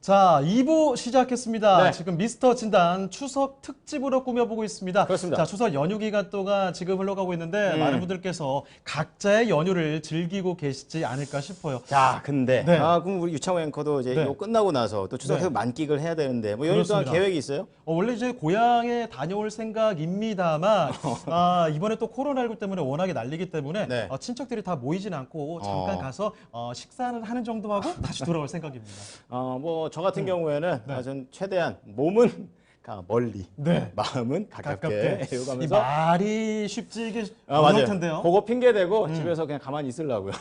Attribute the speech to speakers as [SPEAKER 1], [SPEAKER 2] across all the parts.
[SPEAKER 1] 자, 2부 시작했습니다.
[SPEAKER 2] 네.
[SPEAKER 1] 지금 미스터 진단 추석 특집으로 꾸며보고 있습니다.
[SPEAKER 2] 그렇습니다.
[SPEAKER 1] 자, 추석 연휴 기간 동안 지금 흘러가고 있는데 많은 분들께서 각자의 연휴를 즐기고 계시지 않을까 싶어요.
[SPEAKER 2] 자, 근데
[SPEAKER 1] 네.
[SPEAKER 2] 그럼 우리 유창호 앵커도 이제
[SPEAKER 1] 네.
[SPEAKER 2] 이거 끝나고 나서 또 추석에서
[SPEAKER 1] 네.
[SPEAKER 2] 만끽을 해야 되는데 뭐 연휴 동안
[SPEAKER 1] 그렇습니다.
[SPEAKER 2] 계획이 있어요?
[SPEAKER 1] 원래 이제 고향에 다녀올 생각입니다만 이번에 또 코로나19 때문에 워낙에 난리기 때문에
[SPEAKER 2] 네.
[SPEAKER 1] 친척들이 다 모이진 않고 잠깐 가서 식사는 하는 정도 하고 다시 돌아올 생각입니다.
[SPEAKER 2] 뭐 저 같은 경우에는 전 최대한 몸은 멀리,
[SPEAKER 1] 네.
[SPEAKER 2] 마음은 가깝게
[SPEAKER 1] 이
[SPEAKER 2] 이러면서
[SPEAKER 1] 말이 쉽지 이게
[SPEAKER 2] 맞아요.
[SPEAKER 1] 어려울 텐데요.
[SPEAKER 2] 그거 핑계 대고 집에서 그냥 가만히 있으려고요.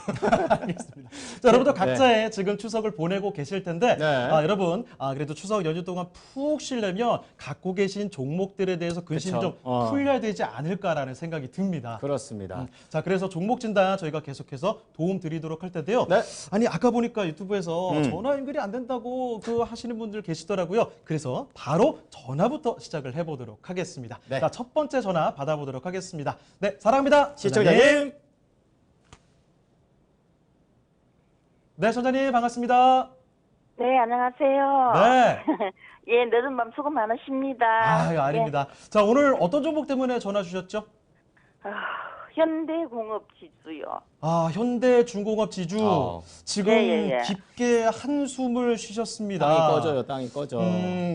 [SPEAKER 1] 알겠습니다. 자, 여러분도 각자의 지금 추석을 보내고 계실 텐데,
[SPEAKER 2] 네.
[SPEAKER 1] 여러분, 그래도 추석 연휴 동안 푹 쉬려면 갖고 계신 종목들에 대해서 근심이
[SPEAKER 2] 그쵸.
[SPEAKER 1] 좀 풀려야 되지 않을까라는 생각이 듭니다.
[SPEAKER 2] 그렇습니다.
[SPEAKER 1] 자, 그래서 종목 진단 저희가 계속해서 도움 드리도록 할 텐데요.
[SPEAKER 2] 네.
[SPEAKER 1] 아니, 아까 보니까 유튜브에서 전화 연결이 안 된다고 하시는 분들 계시더라고요. 그래서 바로 전화부터 시작을 해보도록 하겠습니다.
[SPEAKER 2] 네.
[SPEAKER 1] 자, 첫 번째 전화 받아보도록 하겠습니다. 네, 사랑합니다.
[SPEAKER 2] 시청자님.
[SPEAKER 1] 네, 선장님 반갑습니다.
[SPEAKER 3] 네, 안녕하세요.
[SPEAKER 1] 네.
[SPEAKER 3] 예, 늦은 밤 수고 많으십니다.
[SPEAKER 1] 아닙니다. 자, 오늘 어떤 종목 때문에 전화 주셨죠?
[SPEAKER 3] 예. 현대공업지수요.
[SPEAKER 1] 현대중공업 지주. 지금
[SPEAKER 3] 예.
[SPEAKER 1] 깊게 한숨을 쉬셨습니다.
[SPEAKER 2] 땅이 꺼져요, 땅이 꺼져.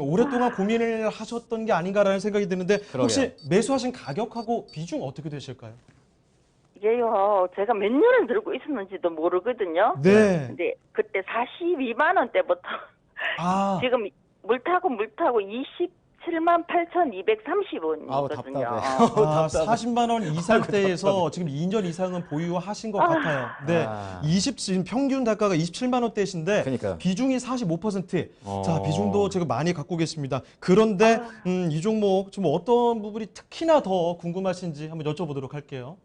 [SPEAKER 1] 오랫동안 고민을 하셨던 게 아닌가라는 생각이 드는데 혹시
[SPEAKER 2] 그러게요.
[SPEAKER 1] 매수하신 가격하고 비중 어떻게 되실까요?
[SPEAKER 3] 이게요, 제가 몇 년을 들고 있었는지도 모르거든요.
[SPEAKER 1] 네.
[SPEAKER 3] 근데 그때 42만 원대부터 지금 물 타고 27만 8,230원이거든요.
[SPEAKER 2] 답답해.
[SPEAKER 1] 40만 원 이상대에서 지금 2년 이상은 보유하신 것 같아요. 네. 지금 평균 단가가 27만 원대이신데
[SPEAKER 2] 그러니까요.
[SPEAKER 1] 비중이 45%. 자, 비중도 지금 많이 갖고 계십니다. 그런데 이 종목 좀 어떤 부분이 특히나 더 궁금하신지 한번 여쭤보도록 할게요.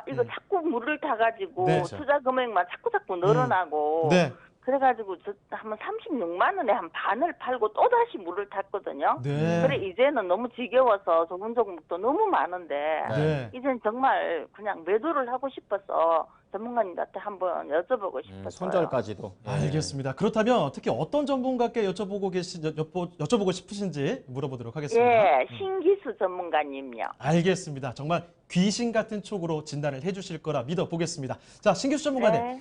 [SPEAKER 3] 이거 자꾸 물을 타가지고
[SPEAKER 1] 네.
[SPEAKER 3] 투자 금액만 자꾸 늘어나고.
[SPEAKER 1] 네.
[SPEAKER 3] 그래가지고 저 한번 36만 원에 한 반을 팔고 또 다시 물을 탔거든요.
[SPEAKER 1] 네.
[SPEAKER 3] 그래 이제는 너무 지겨워서 좋은 종목도 너무 많은데
[SPEAKER 1] 네.
[SPEAKER 3] 이젠 정말 그냥 매도를 하고 싶어서 전문가님한테 한번 여쭤보고 싶었어요.
[SPEAKER 2] 손절까지도.
[SPEAKER 1] 알겠습니다. 그렇다면 특히 어떤 전문가께 여쭤보고 싶으신지 물어보도록 하겠습니다.
[SPEAKER 3] 예, 신기수 전문가님요.
[SPEAKER 1] 알겠습니다. 정말 귀신 같은 촉으로 진단을 해주실 거라 믿어보겠습니다. 자, 신기수 전문가님.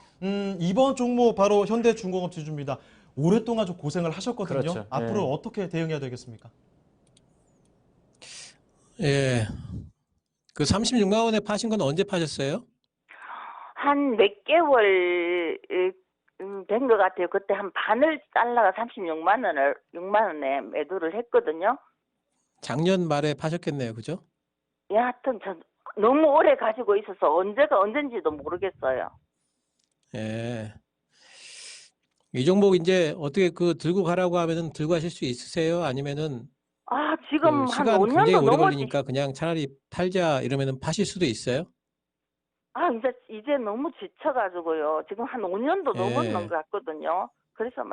[SPEAKER 1] 이번 종목 바로 현대중공업 지주입니다. 오랫동안 좀 고생을 하셨거든요.
[SPEAKER 2] 그렇죠.
[SPEAKER 1] 앞으로 어떻게 대응해야 되겠습니까?
[SPEAKER 4] 예. 그 36만 원에 파신 건 언제 파셨어요?
[SPEAKER 3] 한 몇 개월 된 것 같아요. 그때 한 반을 잘라가 36만 원을 6만 원에 매도를 했거든요.
[SPEAKER 4] 작년 말에 파셨겠네요. 그죠?
[SPEAKER 3] 하여튼 전 너무 오래 가지고 있어서 언젠지도 모르겠어요.
[SPEAKER 4] 예. 이 종목 이제 어떻게 들고 가라고 하면은 들고 가실 수 있으세요? 아니면은
[SPEAKER 3] 지금 한
[SPEAKER 4] 시간
[SPEAKER 3] 5년도
[SPEAKER 4] 굉장히 오래
[SPEAKER 3] 넘었지.
[SPEAKER 4] 걸리니까 그냥 차라리 팔자 이러면은 파실 수도 있어요?
[SPEAKER 3] 이제 너무 지쳐가지고요. 지금 한 5년도
[SPEAKER 4] 예.
[SPEAKER 3] 넘었는 것 같거든요. 그래서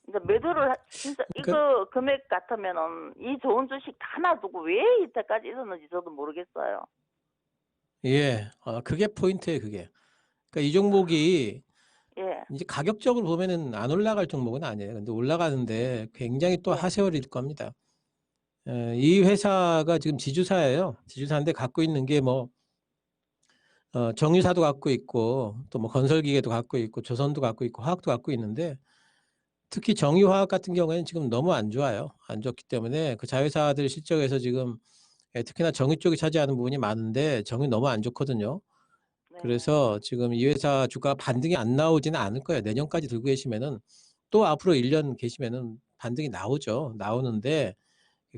[SPEAKER 3] 이제 매도를 진짜 이거 금액 같으면은 이 좋은 주식 다 놔두고 왜 이때까지 있었는지 저도 모르겠어요.
[SPEAKER 4] 예. 그게 포인트예요, 그게. 그러니까 이 종목이
[SPEAKER 3] 예.
[SPEAKER 4] 이제 가격적으로 보면은 안 올라갈 종목은 아니에요. 근데 올라가는데 굉장히 또 하세월일 겁니다. 이 회사가 지금 지주사예요. 지주사인데 갖고 있는 게 정유사도 갖고 있고 또 건설기계도 갖고 있고 조선도 갖고 있고 화학도 갖고 있는데 특히 정유화학 같은 경우에는 지금 너무 안 좋아요. 안 좋기 때문에 그 자회사들 실적에서 지금 특히나 정유 쪽이 차지하는 부분이 많은데 정유 너무 안 좋거든요.
[SPEAKER 3] 네.
[SPEAKER 4] 그래서 지금 이 회사 주가 반등이 안 나오지는 않을 거예요. 내년까지 들고 계시면은 또 앞으로 1년 계시면은 반등이 나오죠. 나오는데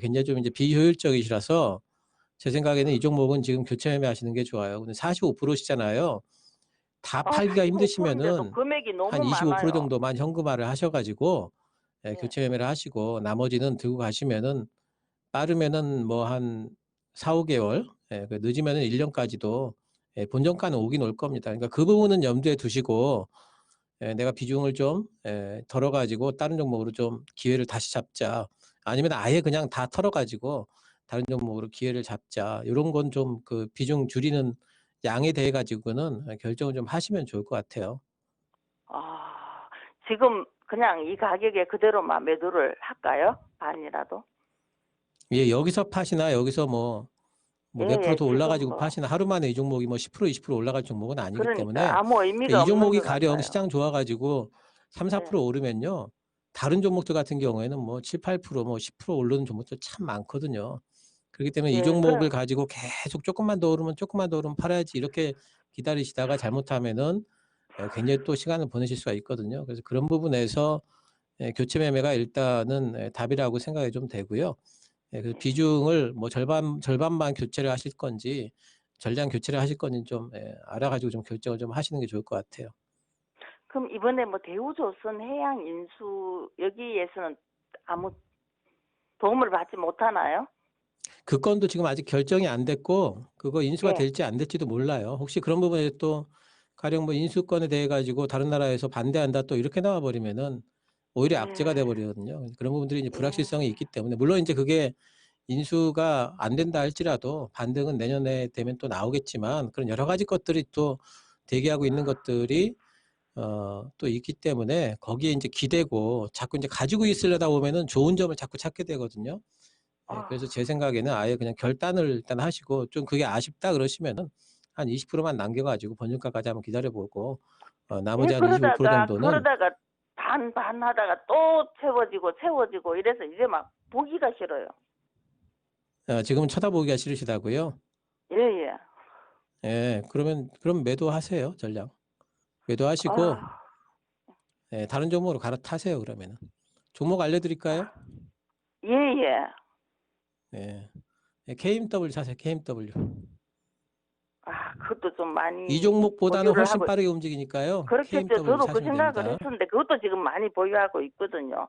[SPEAKER 4] 굉장히 좀 이제 비효율적이시라서 제 생각에는 이 종목은 지금 교체 매매하시는 게 좋아요. 근데 45%시잖아요. 다 팔기가
[SPEAKER 3] 45%인데도
[SPEAKER 4] 힘드시면은
[SPEAKER 3] 금액이 너무
[SPEAKER 4] 한 25%
[SPEAKER 3] 많아요.
[SPEAKER 4] 정도만 현금화를 하셔가지고
[SPEAKER 3] 네.
[SPEAKER 4] 교체 매매를 하시고 나머지는 들고 가시면은 빠르면은 한 4, 5개월, 늦으면은 1년까지도 본전가는 오긴 올 겁니다. 그러니까 그 부분은 염두에 두시고 내가 비중을 좀 덜어가지고 다른 종목으로 좀 기회를 다시 잡자. 아니면 아예 그냥 다 털어가지고 다른 종목으로 기회를 잡자. 이런 건 좀 비중 줄이는 양에 대해 가지고는 결정을 좀 하시면 좋을 것 같아요.
[SPEAKER 3] 지금 그냥 이 가격에 그대로만 매도를 할까요? 반이라도?
[SPEAKER 4] 예, 여기서 팥이나 여기서 뭐
[SPEAKER 3] 예,
[SPEAKER 4] 몇 프로 더
[SPEAKER 3] 지금
[SPEAKER 4] 올라가지고
[SPEAKER 3] 뭐.
[SPEAKER 4] 팥이나 하루 만에 이 종목이 뭐 10%, 20% 올라갈 종목은 아니기 때문에
[SPEAKER 3] 그러니까 아무 의미가
[SPEAKER 4] 이
[SPEAKER 3] 없는
[SPEAKER 4] 종목이
[SPEAKER 3] 것
[SPEAKER 4] 가령
[SPEAKER 3] 같아요.
[SPEAKER 4] 시장 좋아가지고 3, 4%
[SPEAKER 3] 네.
[SPEAKER 4] 오르면요. 다른 종목들 같은 경우에는 뭐 7, 8%, 뭐 10% 오르는 종목들 참 많거든요. 그렇기 때문에 이
[SPEAKER 3] 예,
[SPEAKER 4] 종목을 가지고 계속 조금만 더 오르면 팔아야지 이렇게 기다리시다가 잘못하면은 굉장히 또 시간을 보내실 수가 있거든요. 그래서 그런 부분에서 교체 매매가 일단은 답이라고 생각이 좀 되고요. 그래서 비중을 뭐 절반만 교체를 하실 건지 전량 교체를 하실 건지 좀 알아가지고 좀 결정을 좀 하시는 게 좋을 것 같아요.
[SPEAKER 3] 그럼 이번에 뭐 대우조선, 해양 인수 여기에서는 아무 도움을 받지 못하나요?
[SPEAKER 4] 그 건도 지금 아직 결정이 안 됐고 그거 인수가
[SPEAKER 3] 예.
[SPEAKER 4] 될지 안 될지도 몰라요. 혹시 그런 부분에 또 가령 뭐 인수권에 대해 가지고 다른 나라에서 반대한다 또 이렇게 나와 버리면은 오히려 악재가 돼
[SPEAKER 3] 예.
[SPEAKER 4] 버리거든요. 그런 부분들이 이제
[SPEAKER 3] 예.
[SPEAKER 4] 불확실성이 있기 때문에 물론 이제 그게 인수가 안 된다 할지라도 반등은 내년에 되면 또 나오겠지만 그런 여러 가지 것들이 또 대기하고 있는 것들이 또 있기 때문에 거기에 이제 기대고 자꾸 이제 가지고 있으려다 보면은 좋은 점을 자꾸 찾게 되거든요. 그래서 제 생각에는 아예 그냥 결단을 일단 하시고 좀 그게 아쉽다 그러시면은 한 20%만 남겨가지고 본전가까지 한번 기다려보고
[SPEAKER 3] 예,
[SPEAKER 4] 나머지 한 25%
[SPEAKER 3] 그러다가
[SPEAKER 4] 정도는
[SPEAKER 3] 반 하다가 또 채워지고 이래서 이제 막 보기가 싫어요.
[SPEAKER 4] 지금은 쳐다보기가 싫으시다고요.
[SPEAKER 3] 예, 예.
[SPEAKER 4] 그럼 매도하세요 전량. 매도하시고
[SPEAKER 3] 아,
[SPEAKER 4] 다른 종목으로 갈아타세요 그러면은. 종목 알려드릴까요?
[SPEAKER 3] 예, 예.
[SPEAKER 4] KMW 사세요. KMW.
[SPEAKER 3] 아, 그것도 좀 많이
[SPEAKER 4] 이 종목보다는
[SPEAKER 3] 보유를
[SPEAKER 4] 훨씬
[SPEAKER 3] 하고
[SPEAKER 4] 빠르게 움직이니까요.
[SPEAKER 3] 그렇겠죠.
[SPEAKER 4] KMW
[SPEAKER 3] 저도 그
[SPEAKER 4] 사시면
[SPEAKER 3] 생각을
[SPEAKER 4] 됩니다.
[SPEAKER 3] 했었는데 그것도 지금 많이 보유하고 있거든요.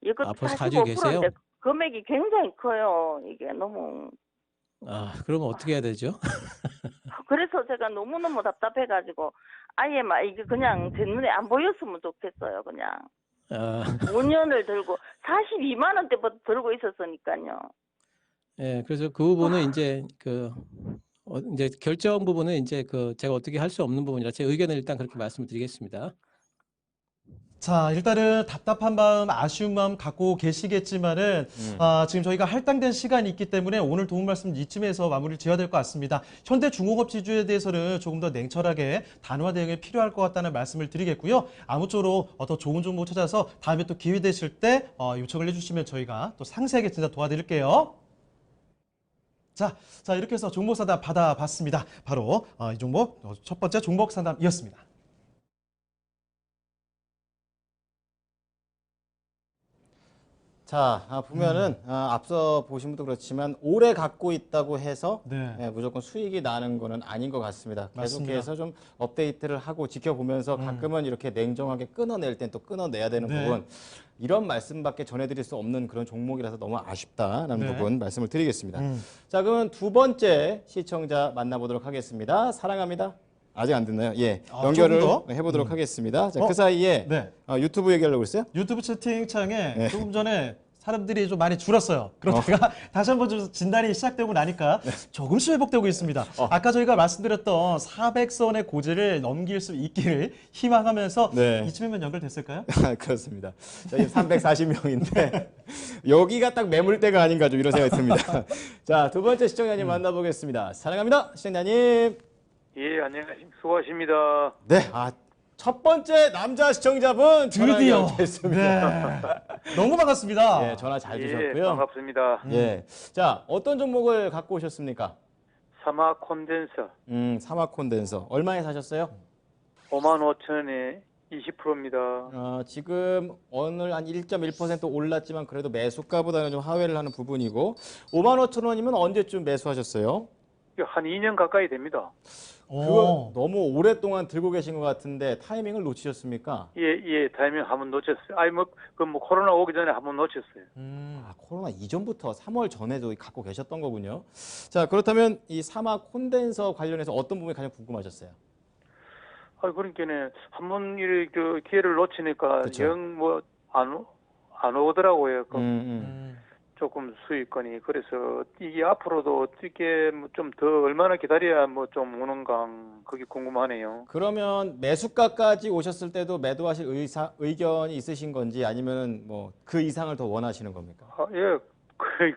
[SPEAKER 3] 이것도
[SPEAKER 4] 벌써 가지고 계세요?
[SPEAKER 3] 45%인데 금액이 굉장히 커요. 이게 너무
[SPEAKER 4] 그러면 어떻게 해야 되죠?
[SPEAKER 3] 그래서 제가 너무너무 답답해가지고 아예 막 이게 그냥 제 눈에 안 보였으면 좋겠어요. 그냥
[SPEAKER 4] 아,
[SPEAKER 3] 5년을 들고 42만 원대부터 들고 있었으니까요.
[SPEAKER 4] 그래서 그 부분은 이제 이제 결정 부분은 이제 제가 어떻게 할 수 없는 부분이라 제 의견을 일단 그렇게 말씀을 드리겠습니다.
[SPEAKER 1] 자, 일단은 답답한 마음, 아쉬운 마음 갖고 계시겠지만은 지금 저희가 할당된 시간이 있기 때문에 오늘 도움 말씀 이쯤에서 마무리를 지어야 될 것 같습니다. 현대중공업 지주에 대해서는 조금 더 냉철하게 단호화 대응이 필요할 것 같다는 말씀을 드리겠고요. 아무쪼록 더 좋은 정보 찾아서 다음에 또 기회 되실 때 요청을 해주시면 저희가 또 상세하게 진짜 도와드릴게요. 자, 이렇게 해서 종목 상담 받아봤습니다. 바로 이 종목 첫 번째 종목 상담이었습니다.
[SPEAKER 2] 자, 보면은 앞서 보신 분도 그렇지만 오래 갖고 있다고 해서
[SPEAKER 1] 네.
[SPEAKER 2] 무조건 수익이 나는 거는 아닌 것 같습니다.
[SPEAKER 1] 맞습니다.
[SPEAKER 2] 계속해서 좀 업데이트를 하고 지켜보면서 가끔은 이렇게 냉정하게 끊어낼 땐 또 끊어내야 되는
[SPEAKER 1] 네.
[SPEAKER 2] 부분 이런 말씀밖에 전해드릴 수 없는 그런 종목이라서 너무 아쉽다라는
[SPEAKER 1] 네.
[SPEAKER 2] 부분 말씀을 드리겠습니다. 자, 그러면 두 번째 시청자 만나보도록 하겠습니다. 사랑합니다. 아직 안 됐나요? 예, 연결을
[SPEAKER 1] 조금 더?
[SPEAKER 2] 해보도록 하겠습니다. 자,
[SPEAKER 1] 어?
[SPEAKER 2] 그 사이에
[SPEAKER 1] 네.
[SPEAKER 2] 유튜브 얘기하려고 했어요?
[SPEAKER 1] 유튜브 채팅창에
[SPEAKER 2] 네.
[SPEAKER 1] 조금 전에 사람들이 좀 많이 줄었어요. 그러다가 다시 한번 좀 진단이 시작되고 나니까 조금씩 회복되고 있습니다. 아까 저희가 말씀드렸던 400선의 고지를 넘길 수 있기를 희망하면서
[SPEAKER 2] 네.
[SPEAKER 1] 이쯤이면 연결됐을까요?
[SPEAKER 2] 그렇습니다. 저희 340명인데 여기가 딱 매물대가 아닌가 좀 이런 생각이 듭니다. 자, 두 번째 시청자님 만나보겠습니다. 사랑합니다, 시청자님.
[SPEAKER 5] 예, 안녕하십니까. 수고하십니다.
[SPEAKER 2] 네, 첫 번째 남자 시청자분 전화
[SPEAKER 1] 드디어.
[SPEAKER 2] 연결됐습니다.
[SPEAKER 1] 네. 너무 반갑습니다.
[SPEAKER 2] 예, 전화 잘
[SPEAKER 5] 예,
[SPEAKER 2] 주셨고요.
[SPEAKER 5] 반갑습니다.
[SPEAKER 2] 예, 자, 어떤 종목을 갖고 오셨습니까?
[SPEAKER 5] 사마 콘덴서
[SPEAKER 2] 사막 콘덴서 얼마에 사셨어요?
[SPEAKER 5] 55,000원에 20%입니다.
[SPEAKER 2] 지금 오늘 한 1.1% 올랐지만 그래도 매수가보다는 좀 하회를 하는 부분이고 55,000원이면 언제쯤 매수하셨어요?
[SPEAKER 5] 한 2년 가까이 됩니다.
[SPEAKER 2] 그거 너무 오랫동안 들고 계신 것 같은데 타이밍을 놓치셨습니까?
[SPEAKER 5] 예, 타이밍 한번 놓쳤어요. 코로나 오기 전에 한번 놓쳤어요.
[SPEAKER 2] 코로나 이전부터 3월 전에도 갖고 계셨던 거군요. 자, 그렇다면 이 사마 콘덴서 관련해서 어떤 부분이 가장 궁금하셨어요?
[SPEAKER 5] 그러니까는 한번 기회를 놓치니까
[SPEAKER 2] 그쵸.
[SPEAKER 5] 영 안 오더라고요. 조금 수익권이 그래서 이게 앞으로도 이게 좀 더 얼마나 기다려야 뭐 좀 오는가 그게 궁금하네요.
[SPEAKER 2] 그러면 매수가까지 오셨을 때도 매도하실 의견이 있으신 건지 아니면은 뭐 그 이상을 더 원하시는 겁니까?
[SPEAKER 5] 예.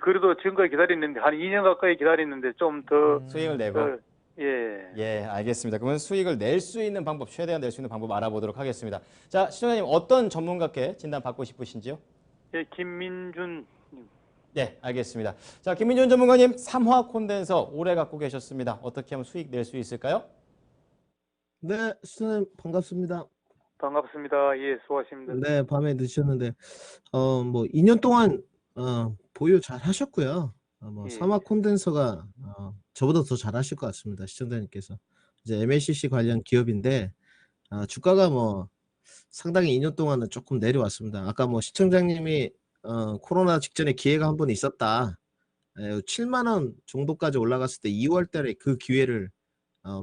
[SPEAKER 5] 그래도 지금까지 기다렸는데 한 2년 가까이 기다렸는데 좀 더
[SPEAKER 2] 수익을 내고.
[SPEAKER 5] 예.
[SPEAKER 2] 예, 알겠습니다. 그러면 수익을 낼 수 있는 방법, 최대한 낼 수 있는 방법 알아보도록 하겠습니다. 자, 시청자님 어떤 전문가께 진단 받고 싶으신지요?
[SPEAKER 5] 예, 김민준
[SPEAKER 2] 네, 알겠습니다. 자, 김민준 전문가님, 삼화 콘덴서 오래 갖고 계셨습니다. 어떻게 하면 수익 낼 수 있을까요?
[SPEAKER 6] 네, 수님 반갑습니다.
[SPEAKER 5] 반갑습니다. 예, 수고하십니다.
[SPEAKER 6] 네, 밤에 늦으셨는데, 뭐 2년 동안 보유 잘 하셨고요. 뭐
[SPEAKER 5] 예.
[SPEAKER 6] 사막 콘덴서가 저보다 더 잘하실 것 같습니다. 시청자님께서 이제 MLCC 관련 기업인데 주가가 뭐 상당히 2년 동안은 조금 내려왔습니다. 아까 뭐 시청자님이 코로나 직전에 기회가 한 번 있었다. 7만 원 정도까지 올라갔을 때 2월 달에 그 기회를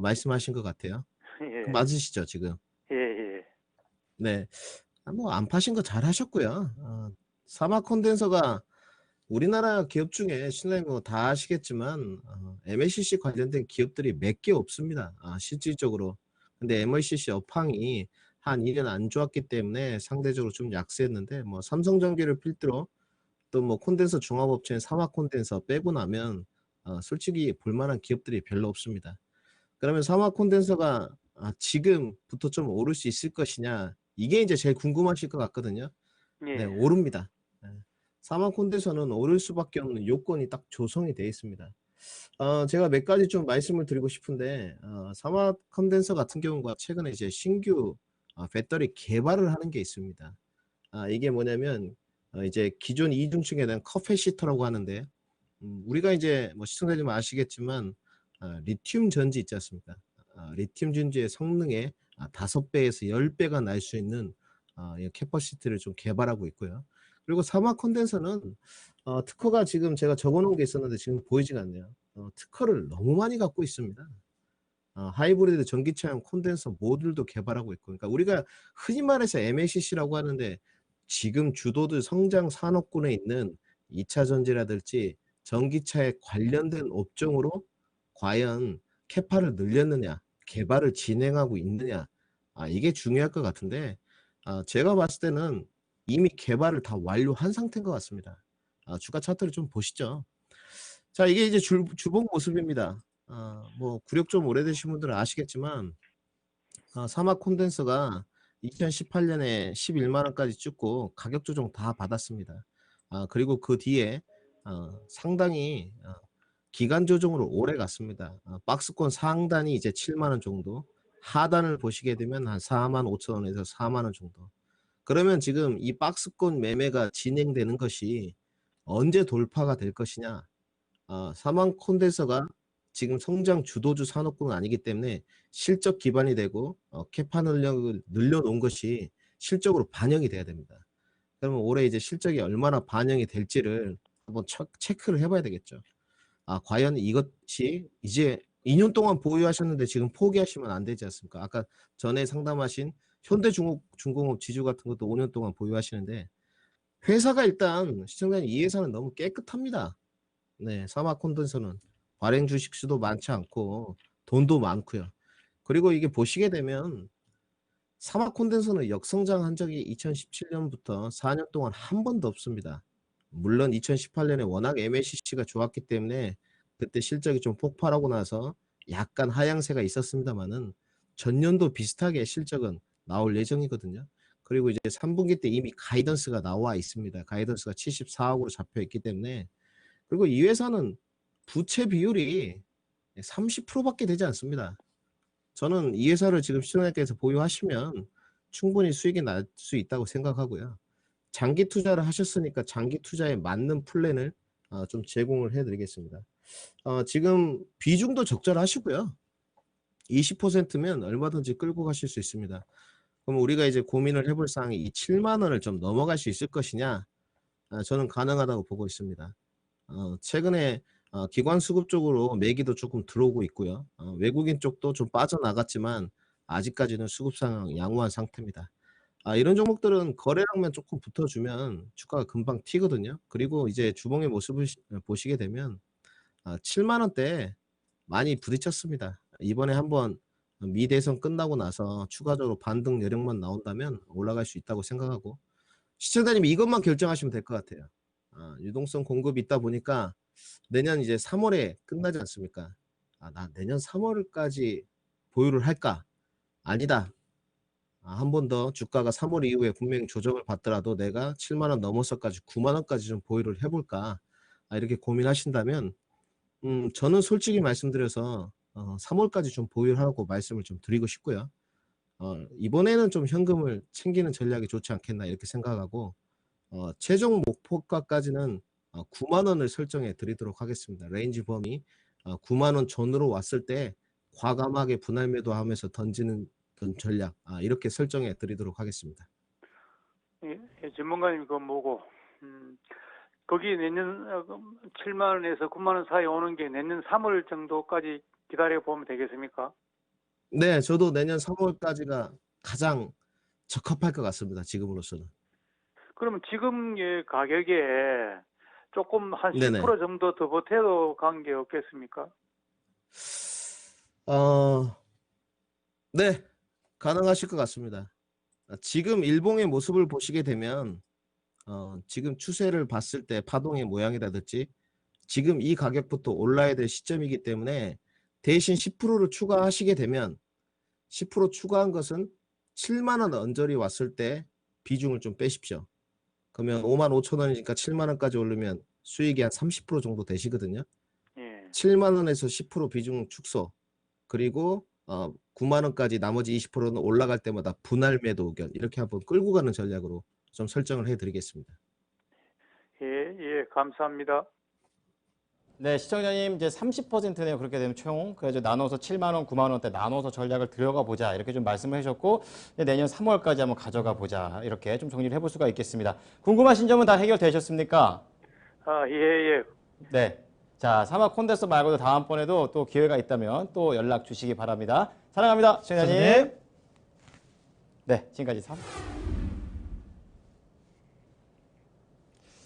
[SPEAKER 6] 말씀하신 것 같아요.
[SPEAKER 5] 예.
[SPEAKER 6] 맞으시죠, 지금?
[SPEAKER 5] 예, 예.
[SPEAKER 6] 네. 뭐 안 파신 거 잘 하셨고요. 사막 콘덴서가 우리나라 기업 중에 신라님 뭐다 아시겠지만 MLCC 관련된 기업들이 몇 개 없습니다. 실질적으로. 근데 MLCC 업황이 한 2년 안 좋았기 때문에 상대적으로 좀 약세였는데 뭐 삼성전기를 필두로 또 뭐 콘덴서 종합업체인 사막 콘덴서 빼고 나면 솔직히 볼만한 기업들이 별로 없습니다. 그러면 사막 콘덴서가 지금부터 좀 오를 수 있을 것이냐 이게 이제 제일 궁금하실 것 같거든요.
[SPEAKER 5] 예.
[SPEAKER 6] 네, 오릅니다. 사막 콘덴서는 오를 수밖에 없는 요건이 딱 조성이 되어 있습니다. 제가 몇 가지 좀 말씀을 드리고 싶은데 사막 콘덴서 같은 경우가 최근에 이제 신규 배터리 개발을 하는 게 있습니다. 이게 뭐냐면 이제 기존 이중층에 대한 커패시터라고 하는데 우리가 이제 뭐 시청자님 아시겠지만 리튬 전지 있지 않습니까? 리튬 전지의 성능의 5배에서 10배가 날 수 있는 이 캐퍼시티를 좀 개발하고 있고요. 그리고 사막 콘덴서는 특허가 지금 제가 적어놓은 게 있었는데 지금 보이지가 않네요. 특허를 너무 많이 갖고 있습니다. 하이브리드 전기차용 콘덴서 모듈도 개발하고 있고, 그러니까 우리가 흔히 말해서 MLCC라고 하는데 지금 주도주 성장 산업군에 있는 2차 전지라든지 전기차에 관련된 업종으로 과연 캐파를 늘렸느냐, 개발을 진행하고 있느냐, 이게 중요할 것 같은데 제가 봤을 때는 이미 개발을 다 완료한 상태인 것 같습니다. 주가 차트를 좀 보시죠. 자, 이게 이제 주봉 모습입니다. 뭐 구력 좀 오래되신 분들은 아시겠지만 사막 콘덴서가 2018년에 11만 원까지 찍고 가격 조정 다 받았습니다. 그리고 그 뒤에 상당히 기간 조정으로 오래 갔습니다. 박스권 상단이 이제 7만 원 정도, 하단을 보시게 되면 한 4만 5천 원에서 4만 원 정도. 그러면 지금 이 박스권 매매가 진행되는 것이 언제 돌파가 될 것이냐? 사막 콘덴서가 지금 성장 주도주 산업군은 아니기 때문에 실적 기반이 되고 캐파 능력을 늘려놓은 것이 실적으로 반영이 돼야 됩니다. 그러면 올해 이제 실적이 얼마나 반영이 될지를 한번 체크를 해봐야 되겠죠. 과연 이것이 이제 2년 동안 보유하셨는데 지금 포기하시면 안 되지 않습니까? 아까 전에 상담하신 현대중공업 지주 같은 것도 5년 동안 보유하시는데 회사가 일단 시청자님 이 회사는 너무 깨끗합니다. 네, 사막 콘덴서는 발행 주식 수도 많지 않고 돈도 많고요. 그리고 이게 보시게 되면 사막 콘덴서는 역성장한 적이 2017년부터 4년 동안 한 번도 없습니다. 물론 2018년에 워낙 MLCC가 좋았기 때문에 그때 실적이 좀 폭발하고 나서 약간 하향세가 있었습니다만은 전년도 비슷하게 실적은 나올 예정이거든요. 그리고 이제 3분기 때 이미 가이던스가 나와 있습니다. 가이던스가 74억으로 잡혀 있기 때문에 그리고 이 회사는 부채 비율이 30%밖에 되지 않습니다. 저는 이 회사를 지금 시청자께서 보유하시면 충분히 수익이 날 수 있다고 생각하고요. 장기 투자를 하셨으니까 장기 투자에 맞는 플랜을 좀 제공을 해드리겠습니다. 지금 비중도 적절하시고요. 20%면 얼마든지 끌고 가실 수 있습니다. 그럼 우리가 이제 고민을 해볼 사항이 이 7만 원을 좀 넘어갈 수 있을 것이냐? 저는 가능하다고 보고 있습니다. 최근에 기관 수급 쪽으로 매기도 조금 들어오고 있고요. 외국인 쪽도 좀 빠져나갔지만 아직까지는 수급 상황 양호한 상태입니다. 이런 종목들은 거래량만 조금 붙어주면 주가가 금방 튀거든요. 그리고 이제 주봉의 모습을 보시게 되면 7만 원대에 많이 부딪혔습니다. 이번에 한번 미대선 끝나고 나서 추가적으로 반등 여력만 나온다면 올라갈 수 있다고 생각하고 시청자님 이것만 결정하시면 될 것 같아요. 유동성 공급이 있다 보니까 내년 이제 3월에 끝나지 않습니까? 나 내년 3월까지 보유를 할까? 아니다. 한 번 더 주가가 3월 이후에 분명히 조정을 받더라도 내가 7만 원 넘어서까지 9만 원까지 좀 보유를 해볼까? 이렇게 고민하신다면 저는 솔직히 말씀드려서 3월까지 좀 보유를 하고 말씀을 좀 드리고 싶고요. 이번에는 좀 현금을 챙기는 전략이 좋지 않겠나 이렇게 생각하고 최종 목표가까지는 9만 원을 설정해 드리도록 하겠습니다. 레인지 범위 9만 원 전으로 왔을 때 과감하게 분할 매도하면서 던지는 전략 이렇게 설정해 드리도록 하겠습니다.
[SPEAKER 5] 예, 전문가님 그거 뭐고 거기 내년 7만 원에서 9만 원 사이 오는 게 내년 3월 정도까지 기다려 보면 되겠습니까?
[SPEAKER 6] 네, 저도 내년 3월까지가 가장 적합할 것 같습니다. 지금으로서는.
[SPEAKER 5] 그러면 지금의 가격에 조금 한 10%
[SPEAKER 6] 네네.
[SPEAKER 5] 정도 더 보태도 관계 없겠습니까?
[SPEAKER 6] 네, 가능하실 것 같습니다. 지금 일봉의 모습을 보시게 되면 지금 추세를 봤을 때 파동의 모양이라든지 지금 이 가격부터 올라야 될 시점이기 때문에 대신 10%를 추가하시게 되면 10% 추가한 것은 7만 원 언저리 왔을 때 비중을 좀 빼십시오. 그러면 5만 5천 원이니까 7만 원까지 오르면 수익이 한 30% 정도 되시거든요.
[SPEAKER 5] 예.
[SPEAKER 6] 7만 원에서 10% 비중 축소 그리고 9만 원까지 나머지 20%는 올라갈 때마다 분할 매도 의견 이렇게 한번 끌고 가는 전략으로 좀 설정을 해드리겠습니다.
[SPEAKER 5] 예, 감사합니다.
[SPEAKER 2] 네, 시청자님 이제 30%네요. 그렇게 되면 총 그래서 나눠서 7만 원, 9만 원대 나눠서 전략을 들어가 보자 이렇게 좀 말씀을 해주셨고 내년 3월까지 한번 가져가 보자 이렇게 좀 정리를 해볼 수가 있겠습니다. 궁금하신 점은 다 해결되셨습니까?
[SPEAKER 5] 예.
[SPEAKER 2] 네. 자, 사막 콘덴서 말고도 다음번에도 또 기회가 있다면 또 연락 주시기 바랍니다. 사랑합니다, 시청자님.
[SPEAKER 1] 네.
[SPEAKER 2] 네, 지금까지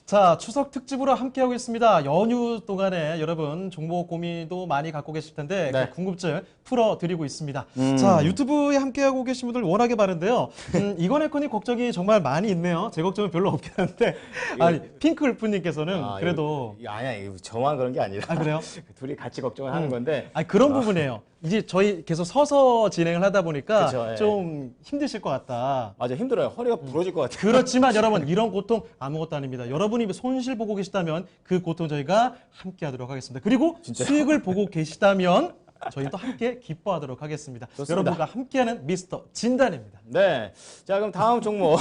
[SPEAKER 1] 자, 추석 특집으로 함께하고 있습니다. 연휴 동안에 여러분 종목 고민도 많이 갖고 계실 텐데
[SPEAKER 2] 네.
[SPEAKER 1] 그 궁금증 풀어드리고 있습니다. 자, 유튜브에 함께하고 계신 분들 워낙에 많은데요. 이거네거니 걱정이 정말 많이 있네요. 제 걱정은 별로 없긴 한데 아니 핑크울프님께서는 그래도
[SPEAKER 2] 아니야, 이거 저만 그런 게 아니라
[SPEAKER 1] 그래요?
[SPEAKER 2] 둘이 같이 걱정을 하는 건데
[SPEAKER 1] 아니 그런 부분이에요. 이제 저희 계속 서서 진행을 하다 보니까
[SPEAKER 2] 그쵸, 예.
[SPEAKER 1] 좀 힘드실 것 같다.
[SPEAKER 2] 맞아 힘들어요. 허리가 부러질 것 같아요.
[SPEAKER 1] 그렇지만 여러분 이런 고통 아무것도 아닙니다. 여러분이 손실 보고 계시다면 그 고통 저희가 함께 하도록 하겠습니다. 그리고 수익을 보고 계시다면 저희도 함께 기뻐하도록 하겠습니다.
[SPEAKER 2] 좋습니다.
[SPEAKER 1] 여러분과 함께하는 미스터 진단입니다.
[SPEAKER 2] 네. 자, 그럼 다음 종목.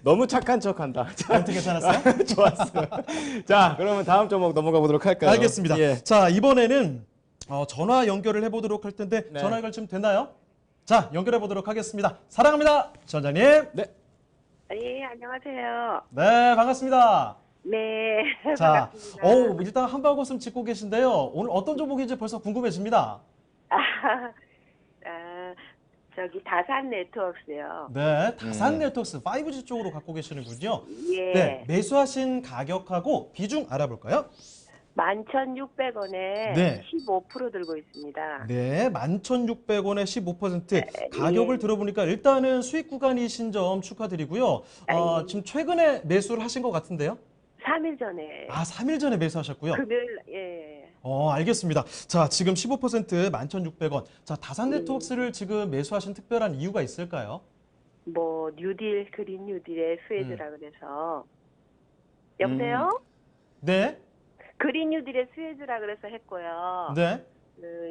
[SPEAKER 2] 너무 착한 척 한다.
[SPEAKER 1] 어떻게 괜찮았어요?
[SPEAKER 2] 좋았어요. 자, 그러면 다음 종목 넘어가 보도록 할까요?
[SPEAKER 1] 알겠습니다.
[SPEAKER 2] 예.
[SPEAKER 1] 자, 이번에는 전화 연결을 해보도록 할 텐데
[SPEAKER 2] 네.
[SPEAKER 1] 전화 연결 좀 되나요? 자, 연결해 보도록 하겠습니다. 사랑합니다, 전장님.
[SPEAKER 2] 네.
[SPEAKER 3] 예, 안녕하세요.
[SPEAKER 1] 네, 반갑습니다.
[SPEAKER 3] 네,
[SPEAKER 1] 자,
[SPEAKER 3] 반갑습니다.
[SPEAKER 1] 일단 한바구음 짚고 계신데요. 오늘 어떤 종목인지 벌써 궁금해집니다.
[SPEAKER 3] 저기 다산 네트워크요.
[SPEAKER 1] 네, 다산 네트워크스 5G 쪽으로 갖고 계시는군요.
[SPEAKER 3] 예.
[SPEAKER 1] 네, 매수하신 가격하고 비중 알아볼까요?
[SPEAKER 3] 11,600원에
[SPEAKER 1] 네.
[SPEAKER 3] 15% 들고 있습니다.
[SPEAKER 1] 네, 11,600원에 15%. 가격을 들어보니까 일단은 수익 구간이신 점 축하드리고요. 지금 최근에 매수를 하신 것 같은데요?
[SPEAKER 3] 3일 전에.
[SPEAKER 1] 3일 전에 매수하셨고요.
[SPEAKER 3] 금요일, 예.
[SPEAKER 1] 알겠습니다. 자, 지금 15% 11,600원. 자, 다산 네트워크스를 지금 매수하신 특별한 이유가 있을까요?
[SPEAKER 3] 뭐, 뉴딜, 그린 뉴딜의 스웨즈라 그래서. 여보세요?
[SPEAKER 1] 네,
[SPEAKER 3] 그린 뉴딜의 스웨즈라 그래서 했고요.
[SPEAKER 1] 네.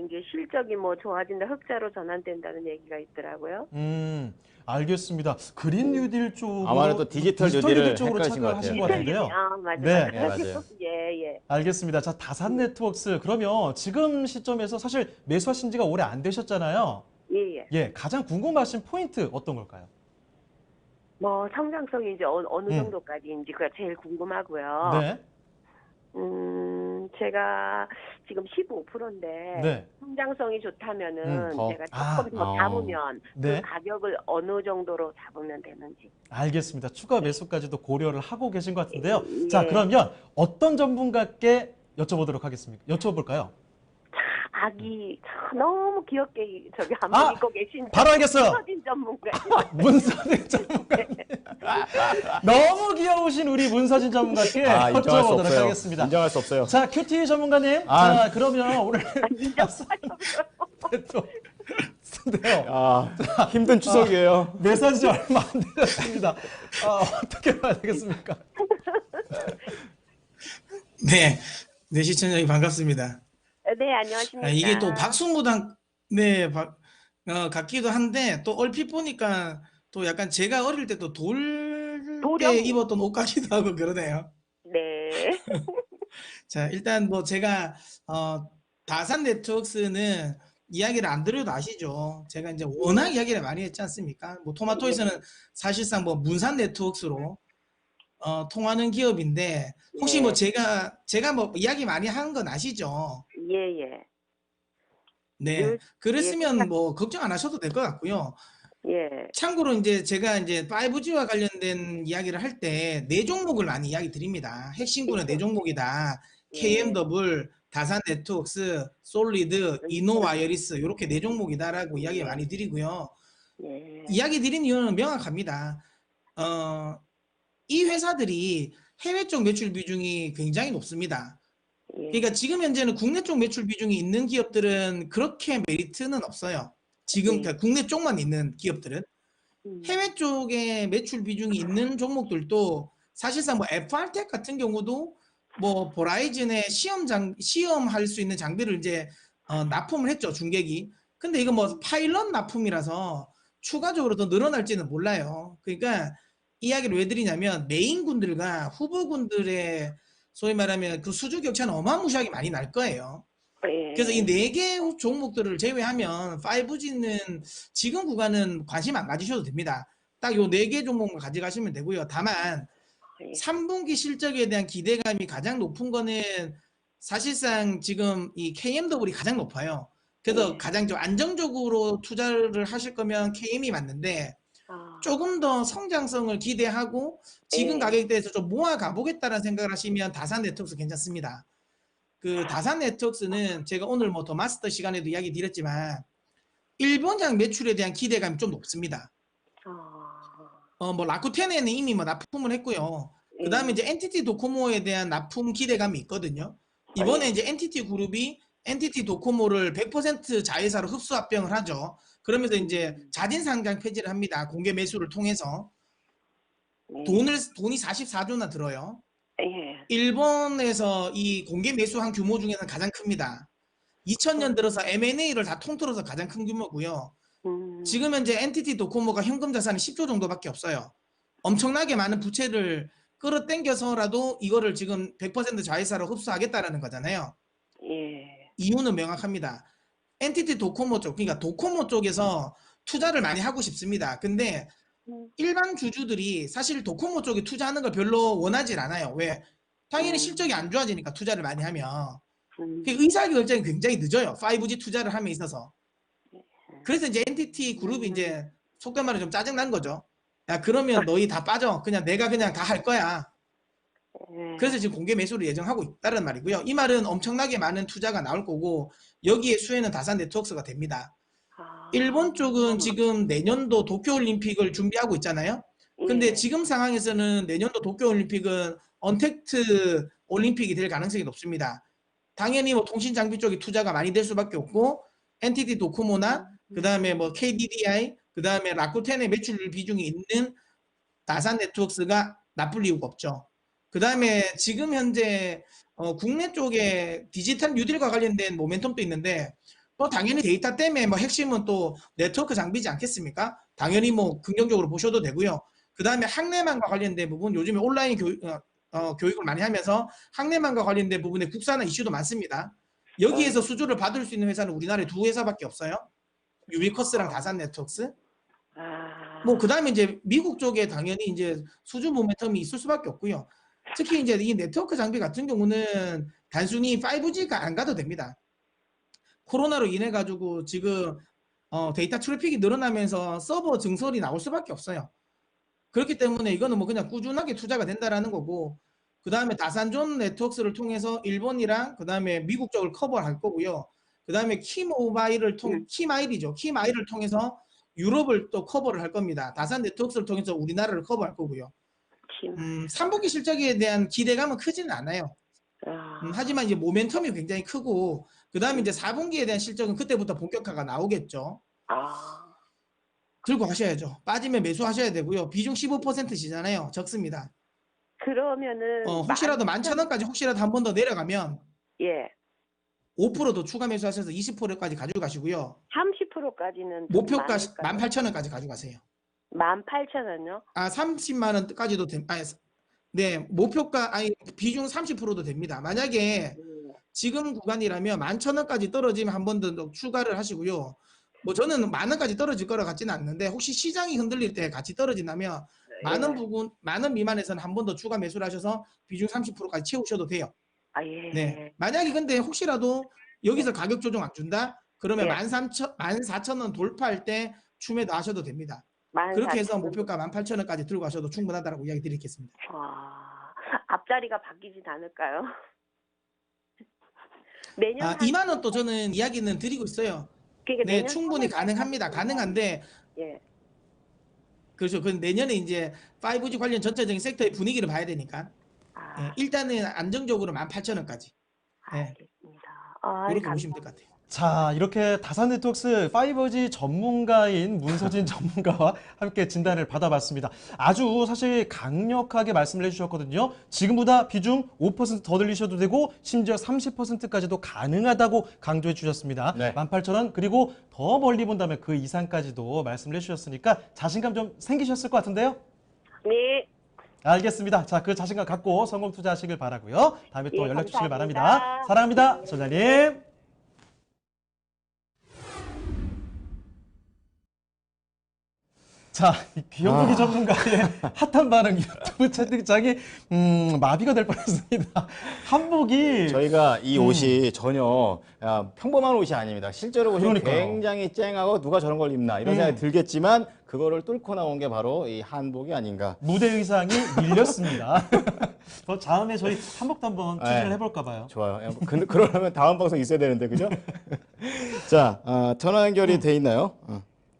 [SPEAKER 3] 이제 실적이 뭐 좋아진다, 흑자로 전환된다는 얘기가 있더라고요.
[SPEAKER 1] 알겠습니다. 그린 뉴딜 쪽으로
[SPEAKER 2] 아마도 디지털 뉴딜을
[SPEAKER 1] 쪽으로
[SPEAKER 2] 헷갈리신 것
[SPEAKER 1] 착각하신 것
[SPEAKER 2] 같아요.
[SPEAKER 1] 같은데요.
[SPEAKER 3] 맞아.
[SPEAKER 1] 네.
[SPEAKER 2] 네, 맞아요.
[SPEAKER 3] 예.
[SPEAKER 1] 알겠습니다. 자, 다산 네트워크스 그러면 지금 시점에서 사실 매수하신 지가 오래 안 되셨잖아요.
[SPEAKER 3] 예.
[SPEAKER 1] 예, 가장 궁금하신 포인트 어떤 걸까요?
[SPEAKER 3] 뭐 성장성이 이제 어느 정도까지인지 그가 제일 궁금하고요.
[SPEAKER 1] 네.
[SPEAKER 7] 제가 지금 15%인데
[SPEAKER 1] 네.
[SPEAKER 7] 성장성이 좋다면은
[SPEAKER 2] 더.
[SPEAKER 7] 제가
[SPEAKER 1] 아.
[SPEAKER 7] 조금 더 잡으면
[SPEAKER 1] 네.
[SPEAKER 7] 그 가격을 어느 정도로 잡으면 되는지.
[SPEAKER 1] 알겠습니다. 추가 매수까지도 고려를 하고 계신 것 같은데요.
[SPEAKER 7] 예.
[SPEAKER 1] 자, 그러면 어떤 전문가께 여쭤보도록 하겠습니까? 여쭤볼까요?
[SPEAKER 7] 아기 너무 귀엽게 저기 한번
[SPEAKER 1] 아,
[SPEAKER 7] 입고 계신
[SPEAKER 1] 바로 알겠어요.
[SPEAKER 7] 서진 전문가.
[SPEAKER 1] 문서진 전문가님. 너무 귀여우신 우리 문서진 전문가께
[SPEAKER 2] 인정할 수
[SPEAKER 1] 여쭤보도록
[SPEAKER 2] 없어요.
[SPEAKER 1] 하겠습니다.
[SPEAKER 2] 인정할 수 없어요.
[SPEAKER 1] 자, 큐티 전문가님.
[SPEAKER 2] 아.
[SPEAKER 1] 자, 그러면 오늘 또 근데요.
[SPEAKER 2] 힘든 추석이에요.
[SPEAKER 1] 매사지 얼마 안 되셨습니다. 어떻게 봐야 되겠습니까?
[SPEAKER 8] 네, 네 시청자님 반갑습니다.
[SPEAKER 7] 네, 안녕하십니까.
[SPEAKER 8] 이게 또 박수무당 네 같기도 한데 또 얼핏 보니까 또 약간 제가 어릴 때 또 돌 때
[SPEAKER 7] 도령.
[SPEAKER 8] 입었던 옷 같기도 하고 그러네요.
[SPEAKER 7] 네.
[SPEAKER 8] 자, 일단 뭐 제가 다산 네트워크스는 이야기를 안 드려도 아시죠. 제가 이제 워낙 이야기를 많이 했지 않습니까? 뭐 토마토에서는 사실상 뭐 문산 네트워크스로 통하는 기업인데 혹시 뭐 제가 뭐 이야기 많이 한 건 아시죠?
[SPEAKER 7] 예, 예.
[SPEAKER 8] 네. 그랬으면 뭐 걱정 안 하셔도 될 것 같고요.
[SPEAKER 7] 예.
[SPEAKER 8] 참고로 이제 제가 이제 5G와 관련된 이야기를 할 때 네 종목을 많이 이야기 드립니다. 핵심구는 네 종목이다. KMW, 다산 네트워크스, 솔리드, 이노와이어리스 이렇게 네 종목이다라고 이야기 많이 드리고요.
[SPEAKER 7] 예.
[SPEAKER 8] 이야기 드린 이유는 명확합니다. 이 회사들이 해외 쪽 매출 비중이 굉장히 높습니다.
[SPEAKER 7] 예.
[SPEAKER 8] 그러니까 지금 현재는 국내 쪽 매출 비중이 있는 기업들은 그렇게 메리트는 없어요. 지금 그러니까 국내 쪽만 있는 기업들은. 해외 쪽에 매출 비중이 있는 종목들도 사실상 뭐 FRTech 같은 경우도 뭐 보라이즌의 시험할 수 있는 장비를 이제 납품을 했죠, 중계기. 근데 이거 뭐 파일럿 납품이라서 추가적으로 더 늘어날지는 몰라요. 그러니까 이야기를 왜 드리냐면 메인군들과 후보군들의 소위 말하면 그 수주 격차는 어마무시하게 많이 날 거예요.
[SPEAKER 7] 예.
[SPEAKER 8] 그래서 이 네 개 종목들을 제외하면 5G는 지금 구간은 관심 안 가지셔도 됩니다. 딱 요 네 개 종목만 가져가시면 되고요. 다만 3분기 실적에 대한 기대감이 가장 높은 거는 사실상 지금 이 KMW이 가장 높아요. 그래서 가장 좀 안정적으로 투자를 하실 거면 KM이 맞는데 조금 더 성장성을 기대하고 지금 가격대에서 좀 모아 가보겠다는 생각을 하시면 다산 네트워크스 괜찮습니다. 그 다산 네트워크스는 제가 오늘 뭐 더 마스터 시간에도 이야기 드렸지만 일본장 매출에 대한 기대감이 좀 높습니다. 뭐 라쿠텐에는 이미 뭐 납품을 했고요. 그 다음에 이제 NTT 도코모에 대한 납품 기대감이 있거든요. 이번에 이제 NTT 그룹이 NTT 도코모를 100% 자회사로 흡수 합병을 하죠. 그러면서 이제 자진 상장 폐지를 합니다. 공개 매수를 통해서. 돈이 44조나 들어요.
[SPEAKER 7] 예.
[SPEAKER 8] 일본에서 이 공개 매수한 규모 중에는 가장 큽니다. 2000년 들어서 M&A를 다 통틀어서 가장 큰 규모고요. 지금 현재 NTT 도코모가 현금 자산이 10조 정도밖에 없어요. 엄청나게 많은 부채를 끌어당겨서라도 이거를 지금 100% 자회사로 흡수하겠다라는 거잖아요.
[SPEAKER 7] 예.
[SPEAKER 8] 이유는 명확합니다. NTT 도코모 쪽, 그러니까 도코모 쪽에서 투자를 많이 하고 싶습니다. 근데 일반 주주들이 사실 도코모 쪽에 투자하는 걸 별로 원하지 않아요. 왜? 당연히 실적이 안 좋아지니까 투자를 많이 하면. 의사결정이 굉장히 늦어요. 5G 투자를 함에 있어서. 그래서 이제 NTT 그룹이 이제 속된 말로 좀 짜증난 거죠. 야, 그러면 너희 다 빠져. 내가 그냥 다 할 거야. 그래서 지금 공개 매수를 예정하고 있다는 말이고요. 이 말은 엄청나게 많은 투자가 나올 거고 여기에 수혜는 다산 네트워크스가 됩니다. 일본 쪽은 지금 내년도 도쿄올림픽을 준비하고 있잖아요. 근데 지금 상황에서는 내년도 도쿄올림픽은 언택트 올림픽이 될 가능성이 높습니다. 당연히 뭐 통신장비 쪽에 투자가 많이 될 수밖에 없고 NTT 도코모나 그 다음에 뭐 KDDI 그 다음에 라쿠텐의 매출 비중이 있는 다산 네트워크스가 나쁠 이유가 없죠. 그 다음에 지금 현재 국내 쪽에 디지털 뉴딜과 관련된 모멘텀도 있는데 또 당연히 데이터 때문에 뭐 핵심은 또 네트워크 장비지 않겠습니까? 당연히 뭐 긍정적으로 보셔도 되고요. 그 다음에 학내망과 관련된 부분 요즘에 온라인 교육을 많이 하면서 학내망과 관련된 부분에 국산화 이슈도 많습니다. 여기에서 수주를 받을 수 있는 회사는 우리나라에 두 회사밖에 없어요. 유비커스랑 다산 네트워크스. 뭐 그다음에 이제 미국 쪽에 당연히 이제 수주 모멘텀이 있을 수밖에 없고요. 특히 이제 이 네트워크 장비 같은 경우는 단순히 5G가 안 가도 됩니다. 코로나로 인해 가지고 지금 데이터 트래픽이 늘어나면서 서버 증설이 나올 수밖에 없어요. 그렇기 때문에 이거는 뭐 그냥 꾸준하게 투자가 된다라는 거고, 그 다음에 다산존 네트워크를 통해서 일본이랑 그 다음에 미국 쪽을 커버할 거고요. 그 다음에 키마일이죠. 키마일을 통해서 유럽을 또 커버를 할 겁니다. 다산 네트워크를 통해서 우리나라를 커버할 거고요. 3분기 실적에 대한 기대감은 크지는 않아요. 하지만 이제 모멘텀이 굉장히 크고, 그 다음에 이제 4분기에 대한 실적은 그때부터 본격화가 나오겠죠. 들고 가셔야죠. 빠지면 매수하셔야 되고요. 비중 15%시잖아요. 적습니다.
[SPEAKER 7] 그러면은
[SPEAKER 8] 혹시라도 11,000원까지 혹시라도 한 번 더 내려가면
[SPEAKER 7] 예.
[SPEAKER 8] 5%더 추가 매수하셔서 20%까지 가져가시고요.
[SPEAKER 7] 30%까지는
[SPEAKER 8] 목표가 18,000원까지 가져가세요.
[SPEAKER 7] 18,000원요?
[SPEAKER 8] 아, 30만 원까지도 네, 목표가 비중 30%도 됩니다. 만약에 지금 구간이라면 11,000원까지 떨어지면 한 번 더 추가를 하시고요. 뭐 저는 만 원까지 떨어질 거라 같지는 않는데, 혹시 시장이 흔들릴 때 같이 떨어진다면 만원 미만에서는 한 번 더 추가 매수를 하셔서 비중 30%까지 채우셔도 돼요.
[SPEAKER 7] 예.
[SPEAKER 8] 네. 만약에 근데 혹시라도 여기서 가격 조정 안 준다? 그러면
[SPEAKER 7] 예.
[SPEAKER 8] 14,000원 돌파할 때 추매도 하셔도 됩니다.
[SPEAKER 7] 14,000원.
[SPEAKER 8] 그렇게 해서 목표가 18,000원까지 들고 가셔도 충분하다고 이야기 드리겠습니다.
[SPEAKER 7] 앞자리가 바뀌진 않을까요? 내년
[SPEAKER 8] 2만 원 또 저는 이야기는 드리고 있어요.
[SPEAKER 7] 그러니까
[SPEAKER 8] 네,
[SPEAKER 7] 내년
[SPEAKER 8] 충분히
[SPEAKER 7] 3월까지
[SPEAKER 8] 가능합니다. 가능한데,
[SPEAKER 7] 예.
[SPEAKER 8] 그렇죠. 그 내년에 이제 5G 관련 전체적인 섹터의 분위기를 봐야 되니까. 예, 일단은 안정적으로 18,000원까지. 예,
[SPEAKER 7] 알겠습니다.
[SPEAKER 8] 그렇게 보시면 될 것 같아요.
[SPEAKER 1] 자, 이렇게 다산네트워크스 5G 전문가인 문서진 전문가와 함께 진단을 받아봤습니다. 아주 사실 강력하게 말씀을 해주셨거든요. 지금보다 비중 5% 더 늘리셔도 되고 심지어 30%까지도 가능하다고 강조해 주셨습니다.
[SPEAKER 2] 네.
[SPEAKER 1] 18,000원 그리고 더 멀리 본다면 그 이상까지도 말씀을 해주셨으니까 자신감 좀 생기셨을 것 같은데요?
[SPEAKER 7] 네.
[SPEAKER 1] 알겠습니다. 자, 그 자신감 갖고 성공 투자하시길 바라고요. 다음에 또
[SPEAKER 7] 예,
[SPEAKER 1] 연락 주시길
[SPEAKER 7] 감사합니다.
[SPEAKER 1] 바랍니다. 사랑합니다, 소장님. 자, 이 귀염둥이 전문가의 핫한 반응 유튜브 채팅창이 마비가 될 뻔했습니다. 한복이
[SPEAKER 2] 저희가 이 옷이 전혀 평범한 옷이 아닙니다. 실제로 보시면
[SPEAKER 1] 그러니까요.
[SPEAKER 2] 굉장히 쨍하고 누가 저런 걸 입나 이런 생각이 들겠지만 그거를 뚫고 나온 게 바로 이 한복이 아닌가.
[SPEAKER 1] 무대 의상이 밀렸습니다. 더 다음에 저희 한복도 한번 추진을
[SPEAKER 2] 네.
[SPEAKER 1] 해볼까 봐요.
[SPEAKER 2] 좋아요. 그러려면 다음 방송 있어야 되는데 그죠? 자, 전화 연결이 돼 있나요?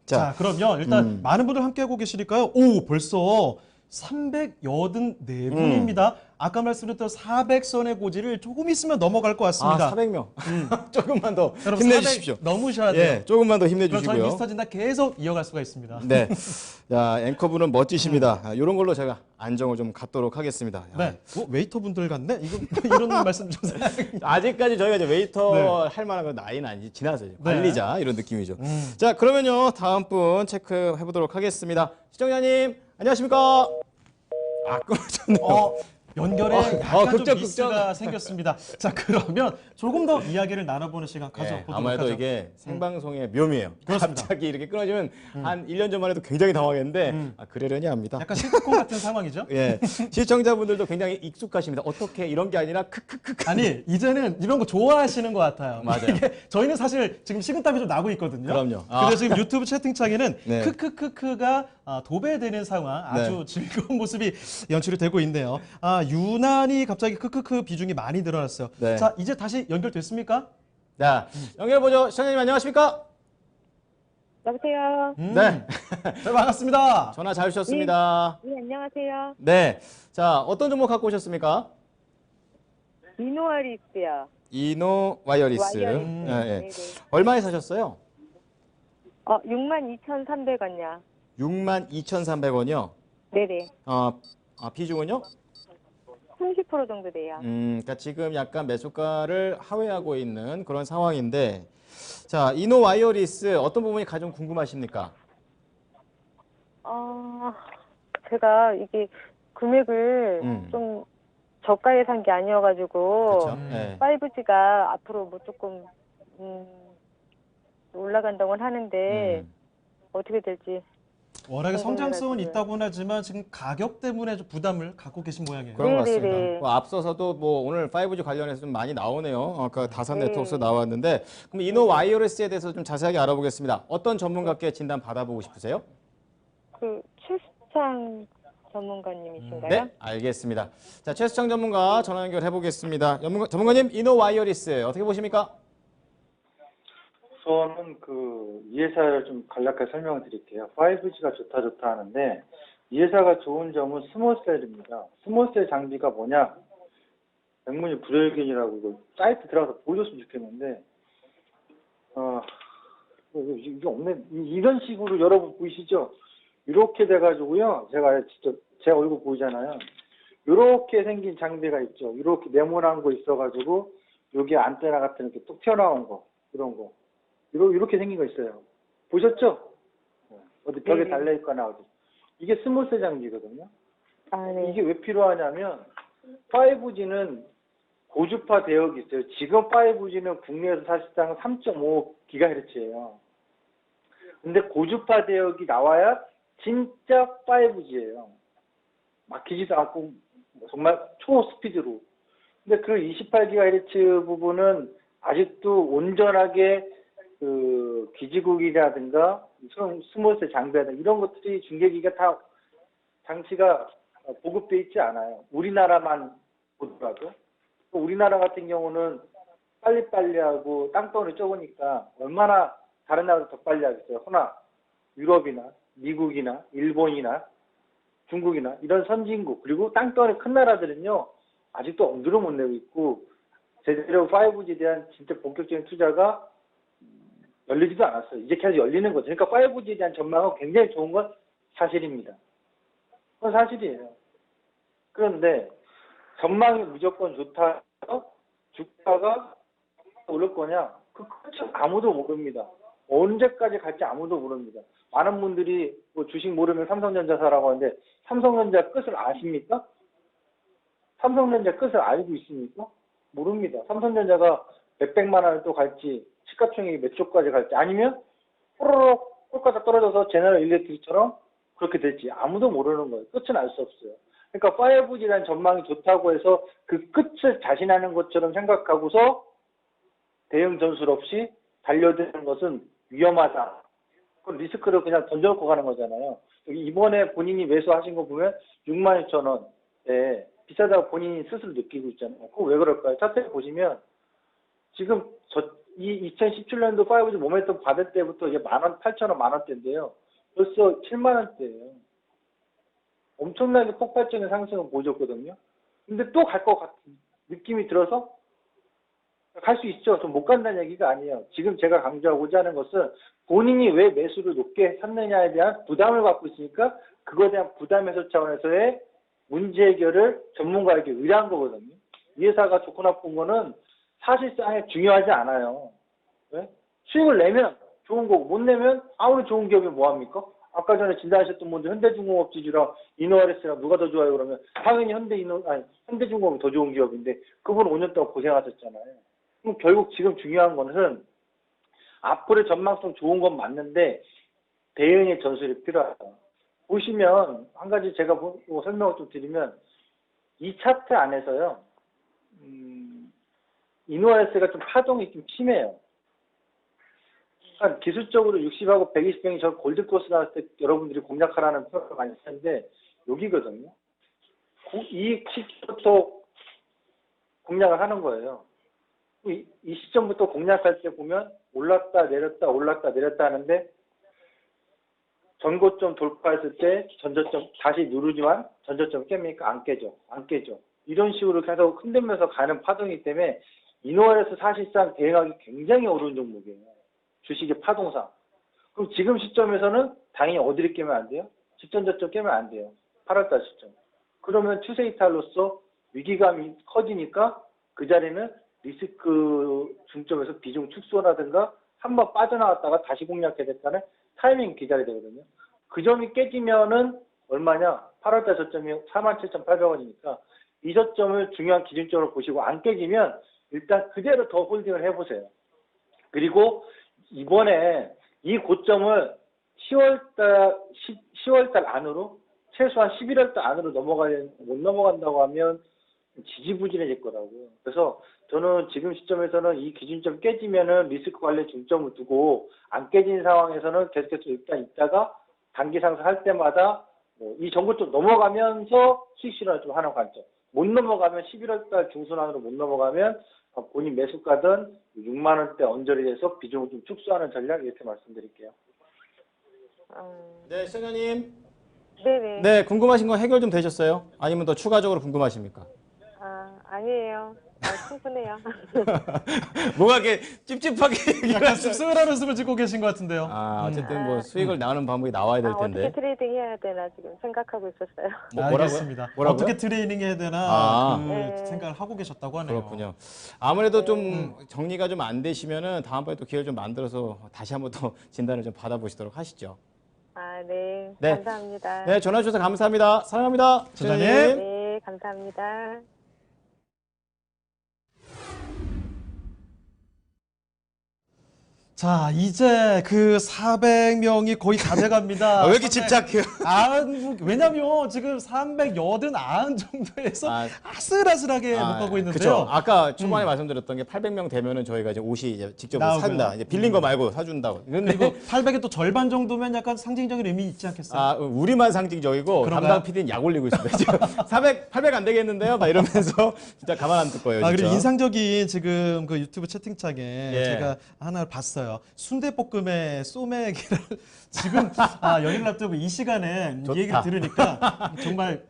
[SPEAKER 1] 자, 그러면 일단 많은 분들 함께하고 계시니까요. 오, 벌써 384분입니다. 아까 말씀드렸던 400선의 고지를 조금 있으면 넘어갈 것 같습니다.
[SPEAKER 2] 400명. 조금만 더
[SPEAKER 1] 여러분,
[SPEAKER 2] 힘내주십시오.
[SPEAKER 1] 400 넘으셔야 돼요.
[SPEAKER 2] 예, 조금만 더
[SPEAKER 1] 그럼 저희
[SPEAKER 2] 힘내주시고요.
[SPEAKER 1] 미스터 진단 계속 이어갈 수가 있습니다.
[SPEAKER 2] 네. 자, 앵커분은 멋지십니다. 이런 걸로 제가 안정을 좀 갖도록 하겠습니다.
[SPEAKER 1] 네. 웨이터 분들 같네? 이런 말씀 좀.
[SPEAKER 2] 아직까지 저희가 이제 웨이터
[SPEAKER 1] 네.
[SPEAKER 2] 할 만한 건 나이는 아니지 지나서요.
[SPEAKER 1] 네.
[SPEAKER 2] 관리자 이런 느낌이죠. 자, 그러면요 다음 분 체크해 보도록 하겠습니다. 시청자님 안녕하십니까? 끊어졌네요.
[SPEAKER 1] 연결에 약간 좀
[SPEAKER 2] 극적,
[SPEAKER 1] 미스가 생겼습니다. 자, 그러면 조금 더 이야기를 나눠보는 시간 가져보도록
[SPEAKER 2] 아무래도
[SPEAKER 1] 하죠.
[SPEAKER 2] 이게 생방송의 묘미예요.
[SPEAKER 1] 그렇습니다.
[SPEAKER 2] 갑자기 이렇게 끊어지면 한 1년 전만 해도 굉장히 당황했는데 그러려니 합니다.
[SPEAKER 1] 약간 시트콤 같은 상황이죠?
[SPEAKER 2] 예, 시청자분들도 굉장히 익숙하십니다. 어떻게 이런 게 아니라 크크크.
[SPEAKER 1] 아니, 이제는 이런 거 좋아하시는 것 같아요.
[SPEAKER 2] 맞아요.
[SPEAKER 1] 이게 저희는 사실 지금 식은땀이 좀 나고 있거든요.
[SPEAKER 2] 그럼요.
[SPEAKER 1] 그래서 지금 유튜브 채팅창에는
[SPEAKER 2] 네.
[SPEAKER 1] 크크크크가 도배되는 상황, 아주
[SPEAKER 2] 네.
[SPEAKER 1] 즐거운 모습이 연출이 되고 있네요. 유난히 갑자기 크크크 비중이 많이 늘어났어요.
[SPEAKER 2] 네.
[SPEAKER 1] 자, 이제 다시 연결됐습니까?
[SPEAKER 2] 자, 연결 보죠. 시청자님 안녕하십니까?
[SPEAKER 7] 여보세요.
[SPEAKER 2] 네,
[SPEAKER 1] 네, 반갑습니다.
[SPEAKER 2] 전화 잘 주셨습니다.
[SPEAKER 7] 네, 안녕하세요.
[SPEAKER 2] 네, 자 어떤 종목 갖고 오셨습니까?
[SPEAKER 7] 이노아리스요.
[SPEAKER 2] 이노 와이어리스.
[SPEAKER 7] 와이어리스.
[SPEAKER 2] 예, 예.
[SPEAKER 7] 네네.
[SPEAKER 2] 얼마에 사셨어요?
[SPEAKER 7] 62,300원이요.
[SPEAKER 2] 62,300원이요.
[SPEAKER 7] 네네.
[SPEAKER 2] 비중은요?
[SPEAKER 7] 30% 정도 돼요.
[SPEAKER 2] 그러니까 지금 약간 매수가를 하회하고 있는 그런 상황인데, 자 이노 와이어리스 어떤 부분이 가장 궁금하십니까?
[SPEAKER 7] 제가 이게 금액을 좀 저가에 산 게 아니어가지고
[SPEAKER 2] 그렇죠. 네.
[SPEAKER 7] 5G가 앞으로 뭐 조금 올라간다고는 하는데 어떻게 될지.
[SPEAKER 1] 워낙에 성장성은
[SPEAKER 7] 궁금해가지고요.
[SPEAKER 1] 있다고는 하지만 지금 가격 때문에 좀 부담을 갖고 계신 모양이에요.
[SPEAKER 2] 그런 것 같습니다.
[SPEAKER 7] 네네네.
[SPEAKER 2] 뭐 앞서서도 뭐 오늘 5G 관련해서 좀 많이 나오네요. 아까 다산
[SPEAKER 7] 네.
[SPEAKER 2] 네트워크 나왔는데 그럼 이노 와이어리스에 대해서 좀 자세하게 알아보겠습니다. 어떤 전문가께 진단 받아보고 싶으세요?
[SPEAKER 7] 그 최수창 전문가님이신가요?
[SPEAKER 2] 네, 알겠습니다. 자, 최수창 전문가 전화 연결해 보겠습니다. 전문가님, 이노 와이어리스 어떻게 보십니까?
[SPEAKER 9] 저는 이 회사를 좀 간략하게 설명을 드릴게요. 5G가 좋다 하는데 이 회사가 좋은 점은 스몰셀입니다. 스몰셀 장비가 뭐냐? 백문이 불여일견이라고 이거 사이트 들어가서 보여줬으면 좋겠는데 이게 없네. 이런 식으로 여러분 보이시죠? 이렇게 돼가지고요. 제 얼굴 보이잖아요. 이렇게 생긴 장비가 있죠. 이렇게 네모난 거 있어가지고 여기 안테나 같은 이렇게 뚝 튀어나온 거 이런 거. 이렇게 생긴 거 있어요. 보셨죠? 어디 벽에
[SPEAKER 7] 네.
[SPEAKER 9] 달려있거나 어디. 이게 스몰셀 장비거든요.
[SPEAKER 7] 아, 네.
[SPEAKER 9] 이게 왜 필요하냐면 5G는 고주파 대역이 있어요. 지금 5G는 국내에서 사실상 3.5GHz예요. 근데 고주파 대역이 나와야 진짜 5G예요. 막히지도 않고 정말 초스피드로. 근데 그 28GHz 부분은 아직도 온전하게 기지국이라든가 스몰셀 장비라든가 이런 것들이 중계기가 다 장치가 보급되어 있지 않아요. 우리나라만 보더라도. 우리나라 같은 경우는 빨리빨리 하고 땅덩어리 좁으니까 얼마나 다른 나라도 더 빨리 하겠어요. 허나 유럽이나 미국이나 일본이나 중국이나 이런 선진국 그리고 땅덩어리 큰 나라들은요. 아직도 엄두를 못 내고 있고 제대로 5G에 대한 진짜 본격적인 투자가 열리지도 않았어요. 이제 계속 열리는 거죠. 그러니까 5G에 대한 전망은 굉장히 좋은 건 사실입니다. 그건 사실이에요. 그런데 전망이 무조건 좋다 해서 주가가 오를 거냐? 그 끝은 아무도 모릅니다. 언제까지 갈지 아무도 모릅니다. 많은 분들이 뭐 주식 모르면 삼성전자 사라고 하는데 삼성전자 끝을 아십니까? 삼성전자 끝을 알고 있습니까? 모릅니다. 삼성전자가 몇백만 원을 또 갈지 시가총액이 몇 조까지 갈지 아니면 호로록 꼴까지 떨어져서 제너럴 일렉트릭처럼 그렇게 될지 아무도 모르는 거예요. 끝은 알 수 없어요. 그러니까 5G라는 전망이 좋다고 해서 그 끝을 자신하는 것처럼 생각하고서 대응 전술 없이 달려드는 것은 위험하다. 그 리스크를 그냥 던져놓고 가는 거잖아요. 이번에 본인이 매수하신 거 보면 66,000원에 비싸다고 본인이 스스로 느끼고 있잖아요. 그거 왜 그럴까요? 자세히 보시면 지금 이 2017년도 5G 모멘텀 받을 때부터 이제 18,000원, 만원대인데요. 벌써 7만원대예요. 엄청나게 폭발적인 상승을 보여줬거든요. 근데 또 갈 것 같은 느낌이 들어서 갈 수 있죠. 좀 못 간다는 얘기가 아니에요. 지금 제가 강조하고자 하는 것은 본인이 왜 매수를 높게 샀느냐에 대한 부담을 갖고 있으니까 그거에 대한 부담 해소 차원에서의 문제 해결을 전문가에게 의뢰한 거거든요. 이 회사가 좋고 나쁜 거는 사실상에 중요하지 않아요. 왜? 수익을 내면 좋은 거고 못 내면 아무리 좋은 기업이 뭐합니까? 아까 전에 진단하셨던 분들 현대중공업지주랑 이노아레스랑 누가 더 좋아요 그러면 당연히 현대중공업이 더 좋은 기업인데 그분 5년 동안 고생하셨잖아요. 그럼 결국 지금 중요한 것은 앞으로의 전망성 좋은 건 맞는데 대응의 전술이 필요하다. 보시면 한 가지 제가 설명을 좀 드리면 이 차트 안에서요. 이노아레스가 좀 파동이 좀 심해요. 그러니까 기술적으로 60하고 120병이 저 골드크로스 나왔을 때 여러분들이 공략하라는 표현을 많이 쓰는데 여기거든요. 이 시점부터 공략을 하는 거예요. 이 시점부터 공략할 때 보면 올랐다 내렸다 올랐다 내렸다 하는데 전고점 돌파했을 때 전저점 다시 누르지만 전저점 깹니까? 안 깨져. 안 깨져. 이런 식으로 계속 흔들면서 가는 파동이기 때문에 이노아레스 사실상 대응하기 굉장히 어려운 종목이에요. 주식의 파동상. 그럼 지금 시점에서는 당연히 어디를 깨면 안 돼요? 직전저점 깨면 안 돼요. 8월달 시점. 그러면 추세 이탈로서 위기감이 커지니까 그 자리는 리스크 중점에서 비중 축소라든가 한번 빠져나왔다가 다시 공략해야 됐다는 타이밍 기다려야 되거든요. 그 점이 깨지면은 얼마냐? 8월달 저점이 47,800원이니까 이 저점을 중요한 기준점으로 보시고 안 깨지면 일단 그대로 더 홀딩을 해보세요. 그리고 이번에 이 고점을 10월 달 안으로 최소한 11월 달 안으로 못 넘어간다고 하면 지지부진해질 거라고요. 그래서 저는 지금 시점에서는 이 기준점 깨지면은 리스크 관리에 중점을 두고 안 깨진 상황에서는 계속해서 일단 있다가 단기 상승할 때마다 이 정고점 넘어가면서 수익 실현을 좀 하는 관점. 못 넘어가면 11월 달 중순 안으로 못 넘어가면 본인 매수가든 6만 원대 언저리에 서 비중을 좀 축소하는 전략 이렇게 말씀드릴게요.
[SPEAKER 2] 네, 시청자님.
[SPEAKER 7] 네네.
[SPEAKER 2] 네, 궁금하신 거 해결 좀 되셨어요? 아니면 더 추가적으로 궁금하십니까?
[SPEAKER 7] 아니에요. 충분해요.
[SPEAKER 2] 뭐가 이렇게 찝찝하게
[SPEAKER 1] 약간 씁쓸한 웃음을 짓고 계신 것 같은데요.
[SPEAKER 2] 어쨌든 뭐 수익을 나누는 방법이 나와야 될 텐데.
[SPEAKER 7] 어떻게 트레이딩 해야 되나 지금 생각하고 있었어요.
[SPEAKER 2] 뭐라고요?
[SPEAKER 1] 알겠습니다.
[SPEAKER 2] 뭐라고요?
[SPEAKER 1] 어떻게 트레이닝 해야 되나
[SPEAKER 7] 네.
[SPEAKER 1] 생각을 하고 계셨다고 하네요.
[SPEAKER 2] 그렇군요. 아무래도 좀 정리가 좀 안 되시면은 다음번에 또 기회를 좀 만들어서 다시 한번 더 진단을 좀 받아보시도록 하시죠.
[SPEAKER 7] 네.
[SPEAKER 2] 네.
[SPEAKER 7] 감사합니다.
[SPEAKER 2] 네, 전화 주셔서 감사합니다. 사랑합니다.
[SPEAKER 1] 전화님.
[SPEAKER 7] 네, 감사합니다.
[SPEAKER 1] 자, 이제 그 400명이 거의 다 돼갑니다.
[SPEAKER 2] 왜 이렇게 집착해요?
[SPEAKER 1] 왜냐면 지금 389 정도에서 아슬아슬하게 못 가고 있는데요.
[SPEAKER 2] 그쵸. 아까 초반에 말씀드렸던 게 800명 되면은 저희가 이제 옷이 이제 직접
[SPEAKER 1] 나오고요.
[SPEAKER 2] 산다. 이제 빌린 거 말고 사준다고. 근데
[SPEAKER 1] 그리고 800의 또 절반 정도면 약간 상징적인 의미 있지 않겠어요?
[SPEAKER 2] 우리만 상징적이고
[SPEAKER 1] 그런가요?
[SPEAKER 2] 담당 PD는 약 올리고 있습니다. 지금 800 안 되겠는데요? 막 이러면서 진짜 가만 안 둘 거예요. 진짜.
[SPEAKER 1] 그리고 인상적인 지금 그 유튜브 채팅창에
[SPEAKER 2] 예.
[SPEAKER 1] 제가 하나를 봤어요. 순대볶음에 소맥이를 지금 연휴를 앞두고 이 시간에 이 얘기를 들으니까 정말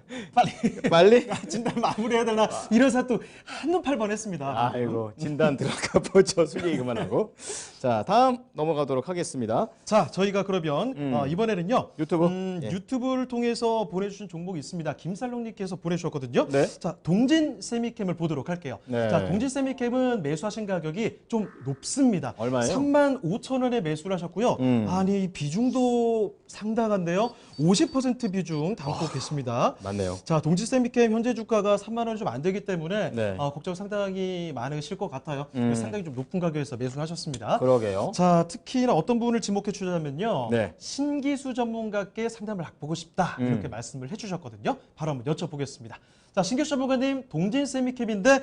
[SPEAKER 2] 빨리
[SPEAKER 1] 진단 마무리해야 되나 이런 생각도 한눈 팔 뻔했습니다.
[SPEAKER 2] 아이고 진단 들어가 보죠. 술 얘기 그만하고. 자, 다음 넘어가도록 하겠습니다.
[SPEAKER 1] 자, 저희가 그러면 이번에는요.
[SPEAKER 2] 유튜브? 예.
[SPEAKER 1] 유튜브를 통해서 보내주신 종목이 있습니다. 김살롱님께서 보내주셨거든요.
[SPEAKER 2] 네.
[SPEAKER 1] 자, 동진 세미캠을 보도록 할게요.
[SPEAKER 2] 네.
[SPEAKER 1] 자, 동진 세미캠은 매수하신 가격이 좀 높습니다.
[SPEAKER 2] 얼마예요?
[SPEAKER 1] 35,000원에 매수를 하셨고요. 아니, 비중도 상당한데요. 50% 비중 담고 계십니다.
[SPEAKER 2] 맞네요.
[SPEAKER 1] 자, 동진 세미캠 현재 주가가 3만 원이 좀 안 되기 때문에
[SPEAKER 2] 네.
[SPEAKER 1] 걱정 상당히 많으실 것 같아요. 상당히 좀 높은 가격에서 매수하셨습니다.
[SPEAKER 2] 그러게요.
[SPEAKER 1] 자, 특히나 어떤 부분을 지목해 주자면요.
[SPEAKER 2] 네.
[SPEAKER 1] 신기수 전문가께 상담을 해보고 싶다. 이렇게 말씀을 해주셨거든요. 바로 한번 여쭤보겠습니다. 자, 신기수 전문가님, 동진 세미캡인데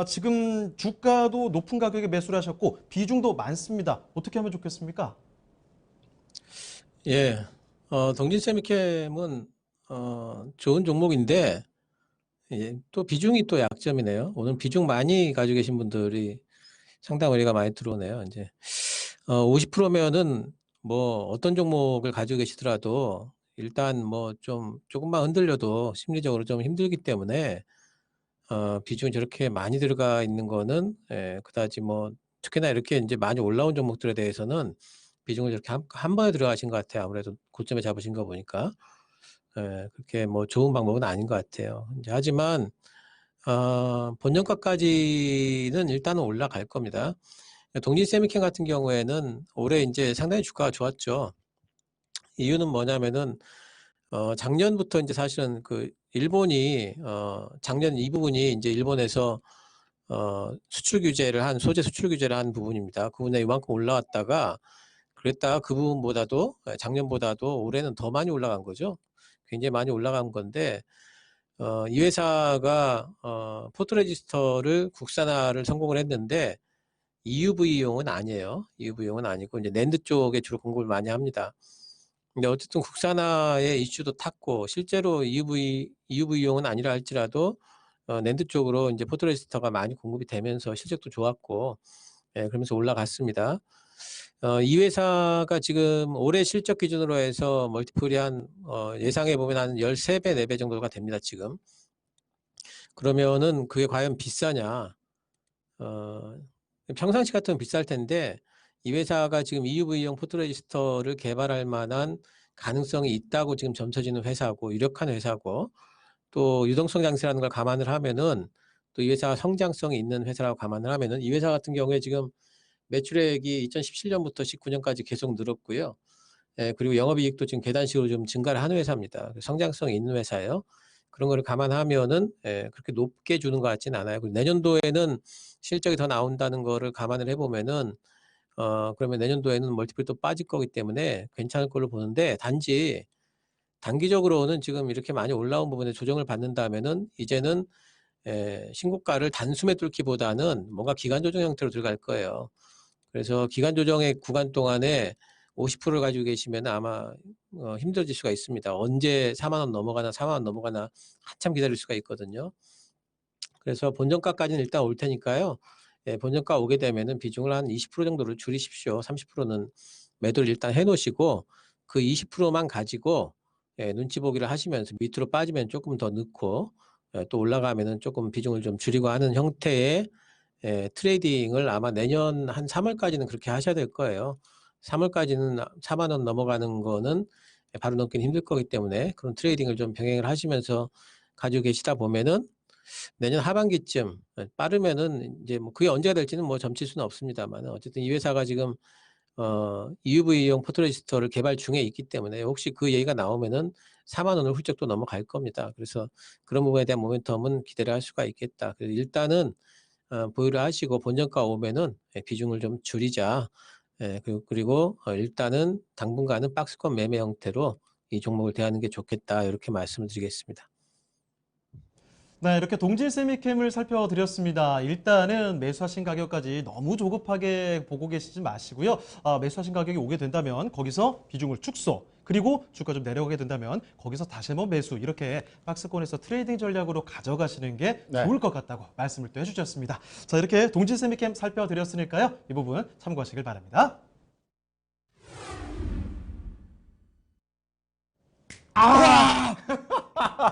[SPEAKER 1] 지금 주가도 높은 가격에 매수를 하셨고 비중도 많습니다. 어떻게 하면 좋겠습니까?
[SPEAKER 4] 예, 동진 세미캠은 좋은 종목인데 또 비중이 또 약점이네요. 오늘 비중 많이 가지고 계신 분들이 상당 의리가 많이 들어오네요. 이제 50%면은 뭐 어떤 종목을 가지고 계시더라도 일단 뭐 좀 조금만 흔들려도 심리적으로 좀 힘들기 때문에 비중이 저렇게 많이 들어가 있는 거는 그다지 뭐 특히나 이렇게 이제 많이 올라온 종목들에 대해서는 비중을 저렇게 한 번에 들어가신 것 같아요. 아무래도 고점에 잡으신 거 보니까 그렇게 뭐 좋은 방법은 아닌 것 같아요. 이제 하지만 본전가까지는 일단은 올라갈 겁니다. 동진 세미캠 같은 경우에는 올해 이제 상당히 주가가 좋았죠. 이유는 뭐냐면은 작년부터 이제 사실은 그 일본이 작년 이 부분이 이제 일본에서 수출 규제를 한 소재 수출 규제를 한 부분입니다. 그 부분에 이만큼 올라왔다가 그랬다가 그 부분보다도 작년보다도 올해는 더 많이 올라간 거죠. 굉장히 많이 올라간 건데 이 회사가 포토레지스터를 국산화를 성공을 했는데 EUV용은 아니에요. EUV용은 아니고 이제 낸드 쪽에 주로 공급을 많이 합니다. 근데 어쨌든 국산화의 이슈도 탔고 실제로 EUV용은 아니라 할지라도 낸드 쪽으로 이제 포토레지스터가 많이 공급이 되면서 실적도 좋았고 그러면서 올라갔습니다. 이 회사가 지금 올해 실적 기준으로 해서 멀티플이 한 예상해 보면 한 13배, 4배 정도가 됩니다, 지금. 그러면은 그게 과연 비싸냐? 평상시 같으면 비쌀 텐데 이 회사가 지금 EUV용 포토레지스터를 개발할 만한 가능성이 있다고 지금 점쳐지는 회사고 유력한 회사고 또 유동성 장세라는 걸 감안을 하면은 또 이 회사가 성장성이 있는 회사라고 감안을 하면은 이 회사 같은 경우에 지금 매출액이 2017년부터 19년까지 계속 늘었고요. 그리고 영업이익도 지금 계단식으로 좀 증가를 하는 회사입니다. 성장성이 있는 회사예요. 그런 거를 감안하면은 그렇게 높게 주는 것 같지는 않아요. 그리고 내년도에는 실적이 더 나온다는 거를 감안을 해보면은 그러면 내년도에는 멀티플이 또 빠질 거기 때문에 괜찮을 걸로 보는데 단지 단기적으로는 지금 이렇게 많이 올라온 부분에 조정을 받는다면은 이제는 신고가를 단숨에 뚫기보다는 뭔가 기간 조정 형태로 들어갈 거예요. 그래서 기간 조정의 구간 동안에 50%를 가지고 계시면 아마 힘들어질 수가 있습니다. 언제 4만 원 넘어가나 4만 원 넘어가나 한참 기다릴 수가 있거든요. 그래서 본전가까지는 일단 올 테니까요. 본전가 오게 되면은 비중을 한 20% 정도를 줄이십시오. 30%는 매도를 일단 해놓으시고 그 20%만 가지고 눈치 보기를 하시면서 밑으로 빠지면 조금 더 넣고 또 올라가면은 조금 비중을 좀 줄이고 하는 형태의 트레이딩을 아마 내년 한 3월까지는 그렇게 하셔야 될 거예요. 3월까지는 4만 원 넘어가는 거는 바로 넘기는 힘들 거기 때문에 그런 트레이딩을 좀 병행을 하시면서 가지고 계시다 보면은 내년 하반기쯤 빠르면은 이제 뭐 그게 언제가 될지는 뭐 점칠 수는 없습니다만 어쨌든 이 회사가 지금 EUV용 포토레지스터를 개발 중에 있기 때문에 혹시 그 얘기가 나오면은 4만 원을 훌쩍 또 넘어갈 겁니다. 그래서 그런 부분에 대한 모멘텀은 기대를 할 수가 있겠다. 그래서 일단은 보유를 하시고 본전가 오면은 비중을 좀 줄이자. 그리고 일단은 당분간은 박스권 매매 형태로 이 종목을 대하는 게 좋겠다. 이렇게 말씀을 드리겠습니다.
[SPEAKER 1] 네, 이렇게 동질 세미캠을 살펴드렸습니다. 일단은 매수하신 가격까지 너무 조급하게 보고 계시지 마시고요. 매수하신 가격이 오게 된다면 거기서 비중을 축소, 그리고 주가 좀 내려오게 된다면 거기서 다시 한번 매수, 이렇게 박스권에서 트레이딩 전략으로 가져가시는 게
[SPEAKER 2] 네.
[SPEAKER 1] 좋을 것 같다고 말씀을 또 해주셨습니다. 자, 이렇게 동질 세미캠 살펴드렸으니까요. 이 부분 참고하시길 바랍니다.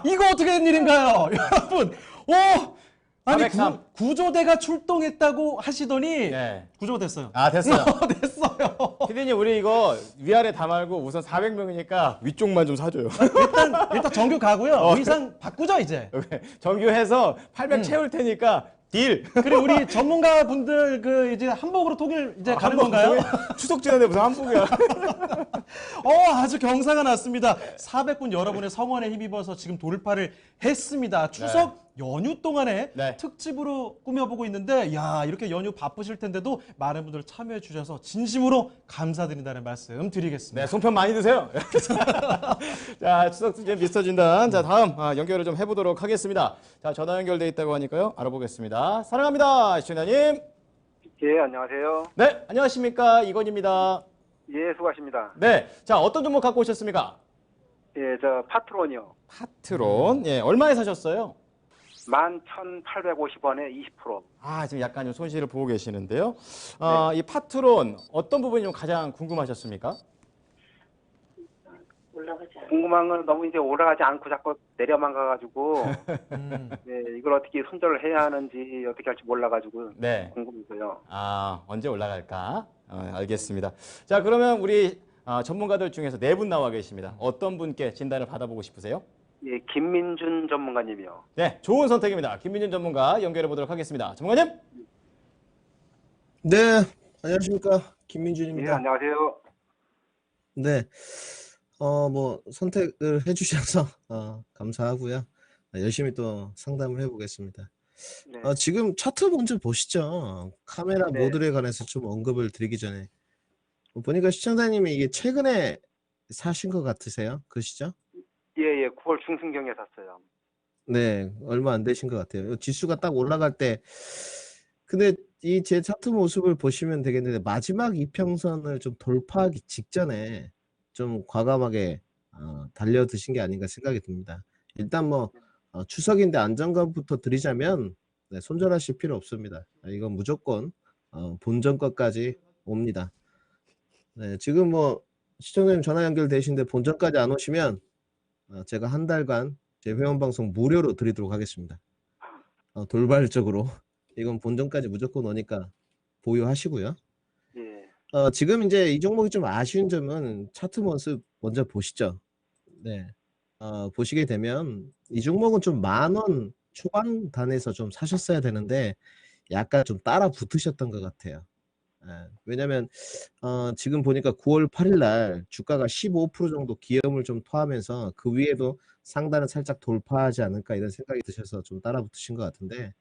[SPEAKER 1] 이거 어떻게 된 일인가요? 여러분, 아니,
[SPEAKER 2] 403.
[SPEAKER 1] 구조대가 출동했다고 하시더니,
[SPEAKER 2] 네.
[SPEAKER 1] 구조가 됐어요.
[SPEAKER 2] 아, 됐어요.
[SPEAKER 1] 됐어요.
[SPEAKER 2] 피디님, 우리 이거 위아래 다 말고 우선 400명이니까 위쪽만 좀 사줘요.
[SPEAKER 1] 일단 정규 가고요. 의상 바꾸죠, 이제.
[SPEAKER 2] 정규해서 800 채울 테니까 딜.
[SPEAKER 1] 그리고 우리 전문가 분들 이제 한복으로 통일 이제 가는 건가요?
[SPEAKER 2] 추석 지났는데 무슨 한복이야.
[SPEAKER 1] 아주 경사가 났습니다. 400분 여러분의 성원에 힘입어서 지금 돌파를 했습니다. 추석 연휴 동안에
[SPEAKER 2] 네.
[SPEAKER 1] 특집으로 꾸며보고 있는데, 야, 이렇게 연휴 바쁘실 텐데도 많은 분들 참여해 주셔서 진심으로 감사드린다는 말씀 드리겠습니다.
[SPEAKER 2] 네, 손편 많이 드세요. 자, 추석 특집 미스터 진단. 자, 다음 연결을 좀 해보도록 하겠습니다. 자, 전화 연결돼 있다고 하니까요. 알아보겠습니다. 사랑합니다, 시청자님.
[SPEAKER 10] 예, 안녕하세요.
[SPEAKER 2] 네, 안녕하십니까. 이건입니다.
[SPEAKER 10] 예, 수고하십니다.
[SPEAKER 2] 네, 자, 어떤 종목 갖고 오셨습니까?
[SPEAKER 10] 예, 저 파트론이요.
[SPEAKER 2] 파트론. 예, 얼마에 사셨어요?
[SPEAKER 10] 11,850원에 20%.
[SPEAKER 2] 지금 약간 좀 손실을 보고 계시는데요. 이 파트론 어떤 부분이 좀 가장 궁금하셨습니까?
[SPEAKER 10] 궁금한 건 너무 이제 올라가지 않고 자꾸 내려만 가가지고 네, 이걸 어떻게 손절을 해야 하는지 어떻게 할지 몰라가지고
[SPEAKER 2] 네.
[SPEAKER 10] 궁금해서요.
[SPEAKER 2] 언제 올라갈까? 알겠습니다. 자, 그러면 우리 전문가들 중에서 4분 나와 계십니다. 어떤 분께 진단을 받아보고 싶으세요?
[SPEAKER 10] 예, 김민준 전문가님이요.
[SPEAKER 2] 네, 좋은 선택입니다. 김민준 전문가 연결해 보도록 하겠습니다. 전문가님.
[SPEAKER 6] 네, 안녕하십니까.
[SPEAKER 10] 예,
[SPEAKER 6] 김민준입니다.
[SPEAKER 10] 안녕하세요.
[SPEAKER 6] 네, 뭐 선택을 해주셔서 감사하고요. 열심히 또 상담을 해보겠습니다.
[SPEAKER 10] 네.
[SPEAKER 6] 지금 차트 먼저 보시죠. 카메라
[SPEAKER 10] 네.
[SPEAKER 6] 모듈에 관해서 좀 언급을 드리기 전에 보니까 시청자님이 이게 최근에 사신 것 같으세요? 그러시죠?
[SPEAKER 10] 예, 9월 중순경에 샀어요.
[SPEAKER 6] 네, 얼마 안 되신 것 같아요. 지수가 딱 올라갈 때, 근데 이 제 차트 모습을 보시면 되겠는데 마지막 이평선을 좀 돌파하기 직전에 좀 과감하게 달려드신 게 아닌가 생각이 듭니다. 일단 뭐 추석인데 안정감부터 드리자면 손절하실 필요 없습니다. 이건 무조건 본전가까지 옵니다. 네, 지금 뭐 시청자님 전화 연결되신데 본전까지 안 오시면 제가 한 달간 제 회원 방송 무료로 드리도록 하겠습니다. 돌발적으로 이건 본전까지 무조건 오니까 보유하시고요.
[SPEAKER 10] 예.
[SPEAKER 6] 지금 이제 이 종목이 좀 아쉬운 점은 차트 모습 먼저 보시죠. 네. 보시게 되면 이 종목은 좀 10,000원 초반단에서 좀 사셨어야 되는데 약간 좀 따라 붙으셨던 것 같아요. 왜냐면 지금 보니까 9월 8일 날 주가가 15% 정도 기염을 좀 토하면서 그 위에도 상단은 살짝 돌파하지 않을까 이런 생각이 드셔서 좀 따라 붙으신 것 같은데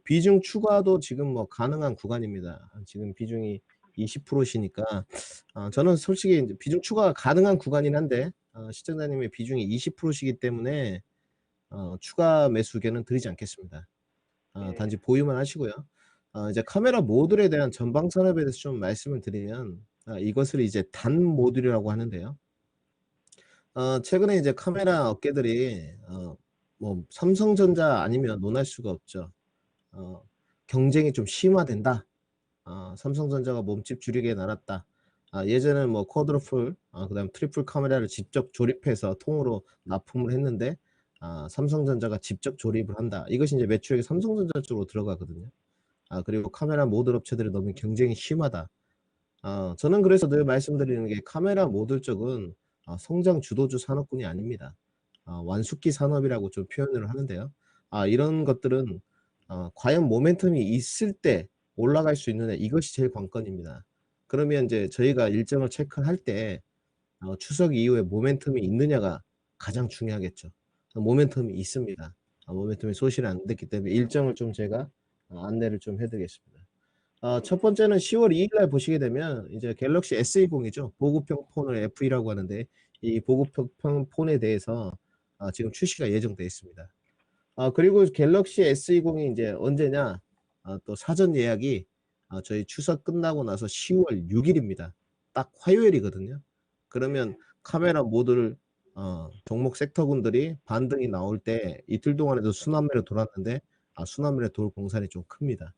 [SPEAKER 6] 비중 추가도 지금 뭐 가능한 구간입니다. 지금 비중이 20%시니까 저는 솔직히 이제 비중 추가 가능한 구간이긴 한데 시청자님의 비중이 20%시기 때문에 추가 매수 의견은 드리지 않겠습니다. 단지 보유만 하시고요. 이제 카메라 모듈에 대한 전방 산업에 대해서 좀 말씀을 드리면 이것을 이제 단 모듈이라고 하는데요. 최근에 이제 카메라 업계들이 뭐 삼성전자 아니면 논할 수가 없죠. 경쟁이 좀 심화된다. 삼성전자가 몸집 줄이게 나눴다. 예전에는 뭐 쿼드루플, 그다음 트리플 카메라를 직접 조립해서 통으로 납품을 했는데 삼성전자가 직접 조립을 한다. 이것이 이제 매출액이 삼성전자 쪽으로 들어가거든요. 그리고 카메라 모듈 업체들이 너무 경쟁이 심하다. 저는 그래서 늘 말씀드리는 게 카메라 모듈 쪽은 성장 주도주 산업군이 아닙니다. 완숙기 산업이라고 좀 표현을 하는데요. 이런 것들은 과연 모멘텀이 있을 때 올라갈 수 있느냐, 이것이 제일 관건입니다. 그러면 이제 저희가 일정을 체크할 때 추석 이후에 모멘텀이 있느냐가 가장 중요하겠죠. 모멘텀이 있습니다. 모멘텀이 소실이 안 됐기 때문에 일정을 좀 제가 안내를 좀 해드리겠습니다. 첫 번째는 10월 2일 날 보시게 되면 이제 갤럭시 S20이죠. 보급형 폰을 F2라고 하는데 이 보급형 폰에 대해서 지금 출시가 예정되어 있습니다. 그리고 갤럭시 S20이 이제 언제냐? 또 사전 예약이 저희 추석 끝나고 나서 10월 6일입니다. 딱 화요일이거든요. 그러면 카메라 모듈 종목 섹터군들이 반등이 나올 때 이틀 동안에도 순환매로 돌았는데 순환매로 돌 공산이 좀 큽니다.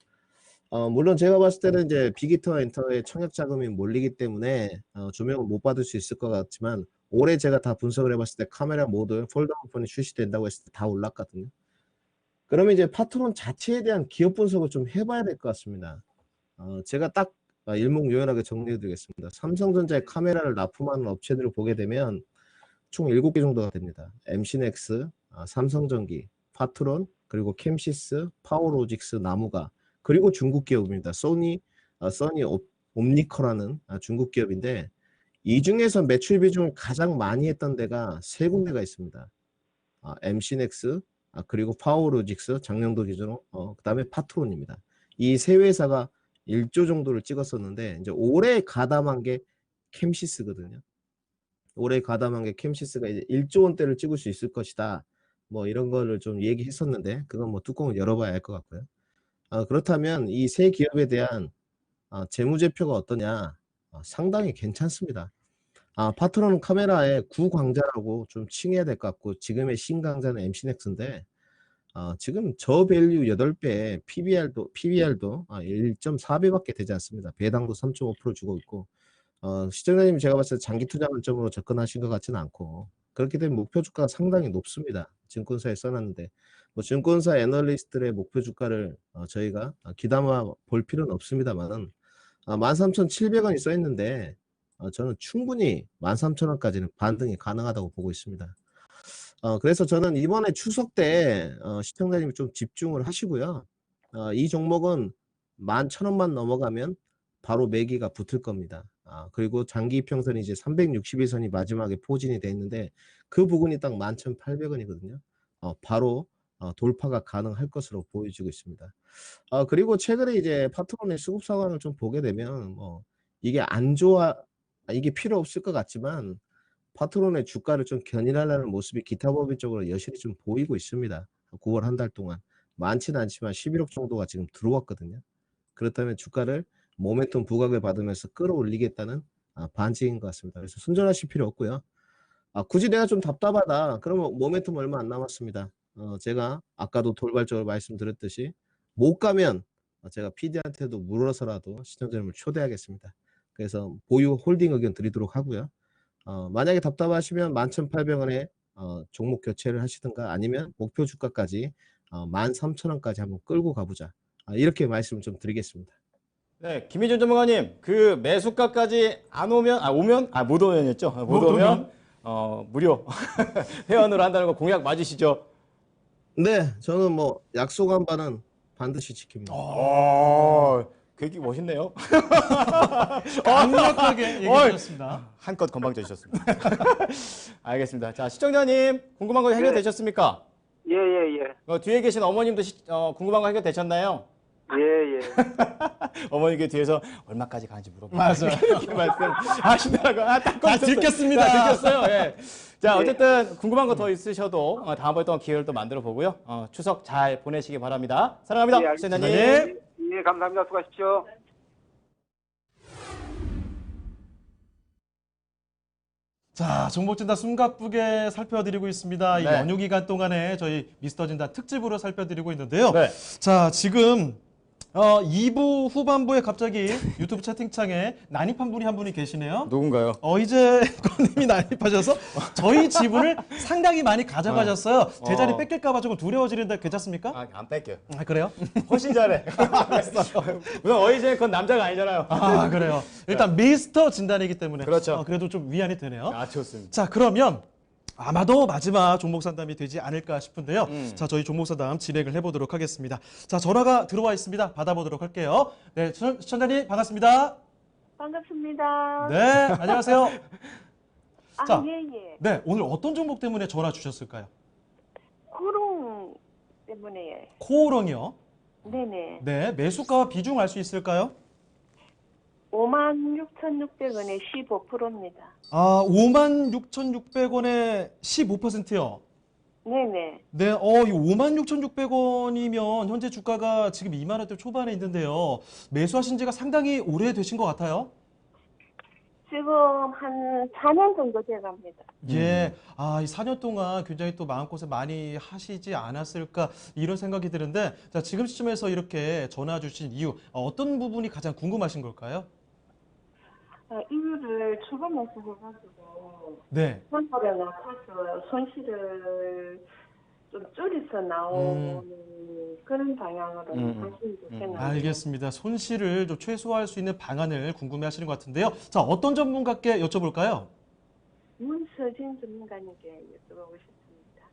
[SPEAKER 6] 물론 제가 봤을 때는 이제 빅히터 엔터의 청약 자금이 몰리기 때문에 조명을 못 받을 수 있을 것 같지만 올해 제가 다 분석을 해봤을 때 카메라 모듈 폴더블 폰이 출시된다고 했을 때 다 올랐거든요. 그러면 이제 파트론 자체에 대한 기업 분석을 좀 해봐야 될 것 같습니다. 제가 딱 일목요연하게 정리해 드리겠습니다. 삼성전자의 카메라를 납품하는 업체들을 보게 되면 총 7개 정도가 됩니다. MC넥스, 삼성전기, 파트론, 그리고 캠시스, 파워로직스, 나무가, 그리고 중국 기업입니다. 써니 옴니커라는 중국 기업인데 이 중에서 매출 비중을 가장 많이 했던 데가 세 군데가 있습니다. MC넥스, 그리고 파워로직스, 작년도 기준으로 그 다음에 파트론입니다. 이 세 회사가 1조 정도를 찍었었는데 이제 올해 가담한 게 캠시스거든요. 올해 가담한 게 캠시스가 이제 1조 원대를 찍을 수 있을 것이다. 뭐 이런 거를 좀 얘기했었는데 그건 뭐 뚜껑을 열어봐야 알 것 같고요. 그렇다면 이 세 기업에 대한 재무제표가 어떠냐? 상당히 괜찮습니다. 파트론 카메라의 구강자라고 좀 칭해야 될 것 같고 지금의 신강자는 MC넥스인데 지금 저밸류 8배, PBR도 1.4배밖에 되지 않습니다. 배당도 3.5% 주고 있고 시청자님 제가 봤을 때 장기 투자 관점으로 접근하신 것 같지는 않고 그렇기 때문에 목표 주가가 상당히 높습니다. 증권사에 써놨는데 뭐 증권사 애널리스트들의 목표 주가를 저희가 귀담아 볼 필요는 없습니다만은 13,700원이 써 있는데 저는 충분히 13,000원까지는 반등이 가능하다고 보고 있습니다. 그래서 저는 이번에 추석 때 시청자님이 좀 집중을 하시고요. 이 종목은 11,000원만 넘어가면 바로 매기가 붙을 겁니다. 그리고 장기 이평선이 이제 360일선이 마지막에 포진이 돼 있는데 그 부분이 딱 11,800원이거든요. 바로 돌파가 가능할 것으로 보여지고 있습니다. 그리고 최근에 이제 파트론의 수급 상황을 좀 보게 되면 뭐 이게 안 좋아, 이게 필요 없을 것 같지만 파트론의 주가를 좀 견인하려는 모습이 기타 법인적으로 여실히 좀 보이고 있습니다. 9월 한 달 동안 많지는 않지만 11억 정도가 지금 들어왔거든요. 그렇다면 주가를 모멘텀 부각을 받으면서 끌어올리겠다는 반증인 것 같습니다. 그래서 손절하실 필요 없고요. 굳이 내가 좀 답답하다. 그러면 모멘텀 얼마 안 남았습니다. 제가 아까도 돌발적으로 말씀드렸듯이 못 가면 제가 PD한테도 물어서라도 시청자님을 초대하겠습니다. 그래서 보유 홀딩 의견 드리도록 하고요. 만약에 답답하시면 11,800원에 종목 교체를 하시든가 아니면 목표 주가까지 13,000원까지 한번 끌고 가보자. 이렇게 말씀을 좀 드리겠습니다.
[SPEAKER 2] 네, 김희준 전문가님, 그 매수가까지 안 오면, 못 오면이었죠? 못 오면, 무료 회원으로 한다는 거 공약 맞으시죠?
[SPEAKER 6] 네, 저는 뭐 약속한 바는 반드시 지킵니다.
[SPEAKER 2] 되게 멋있네요.
[SPEAKER 1] 강력하게 얘기하셨습니다.
[SPEAKER 2] 한껏 건방져 주셨습니다. 알겠습니다. 자, 시청자님, 궁금한 거 해결되셨습니까?
[SPEAKER 10] 예.
[SPEAKER 2] 뒤에 계신 어머님도 궁금한 거 해결되셨나요?
[SPEAKER 10] 예, 예.
[SPEAKER 2] 어머니께 뒤에서 얼마까지 가는지 물어보고
[SPEAKER 1] 맞아요.
[SPEAKER 2] 이렇게 말씀하시더라고요.
[SPEAKER 1] 다 들켰습니다.
[SPEAKER 2] 다 들켰어요. 예. 자,
[SPEAKER 10] 네.
[SPEAKER 2] 어쨌든 궁금한 거 더 있으셔도 다음번에 또 기회를 또 만들어 보고요. 추석 잘 보내시기 바랍니다. 사랑합니다.
[SPEAKER 10] 예, 알겠습니다.
[SPEAKER 2] 시청자님.
[SPEAKER 10] 예, 감사합니다. 수고하십시오.
[SPEAKER 1] 자, 정보진단 숨가쁘게 살펴드리고 있습니다. 이
[SPEAKER 2] 네.
[SPEAKER 1] 연휴 기간 동안에 저희 미스터 진단 특집으로 살펴드리고 있는데요.
[SPEAKER 2] 네.
[SPEAKER 1] 자, 지금 2부 후반부에 갑자기 유튜브 채팅창에 난입한 분이 한 분이 계시네요.
[SPEAKER 2] 누군가요?
[SPEAKER 1] 이제 권님이 난입하셔서 저희 지분을 상당히 많이 가져가셨어요. 제 자리
[SPEAKER 2] 어.
[SPEAKER 1] 뺏길까봐 조금 두려워지는데 괜찮습니까?
[SPEAKER 2] 안 뺄게요.
[SPEAKER 1] 그래요?
[SPEAKER 2] 훨씬 잘해. 우선 어이제 그건 남자가 아니잖아요.
[SPEAKER 1] 그래요. 일단 미스터 진단이기 때문에
[SPEAKER 2] 그렇죠.
[SPEAKER 1] 그래도 좀 위안이 되네요.
[SPEAKER 2] 좋습니다.
[SPEAKER 1] 자, 그러면 아마도 마지막 종목 상담이 되지 않을까 싶은데요. 자, 저희 종목 상담 진행을 해보도록 하겠습니다. 자, 전화가 들어와 있습니다. 받아보도록 할게요. 네, 시청자님 반갑습니다.
[SPEAKER 3] 반갑습니다.
[SPEAKER 1] 네, 안녕하세요. 자,
[SPEAKER 3] 예.
[SPEAKER 1] 네, 오늘 어떤 종목 때문에 전화 주셨을까요?
[SPEAKER 3] 코롱 때문에.
[SPEAKER 1] 코오롱이요.
[SPEAKER 3] 네네.
[SPEAKER 1] 네, 매수가와 비중 알 수 있을까요?
[SPEAKER 3] 56,600원에 15%입니다.
[SPEAKER 1] 56,600원에 15%요.
[SPEAKER 3] 네네.
[SPEAKER 1] 네, 이 56,600원이면 현재 주가가 지금 2만 원대 초반에 있는데요. 매수하신 지가 상당히 오래되신 것 같아요.
[SPEAKER 3] 지금 한 4년 정도 돼갑니다.
[SPEAKER 1] 예, 이 4년 동안 굉장히 또 마음고생 많이 하시지 않았을까 이런 생각이 드는데, 자, 지금 시점에서 이렇게 전화 주신 이유, 어떤 부분이 가장 궁금하신 걸까요?
[SPEAKER 3] 이유를 추가해서 해가지고
[SPEAKER 1] 네.
[SPEAKER 3] 손실을 낮춰서 손실을 좀 줄여서 나오는 그런 방향으로 하시면 좋겠네요.
[SPEAKER 1] 알겠습니다. 손실을 좀 최소화할 수 있는 방안을 궁금해하시는 것 같은데요. 자, 어떤 전문가께 여쭤볼까요?
[SPEAKER 3] 문서진 전문가님께 여쭤보고 싶습니다.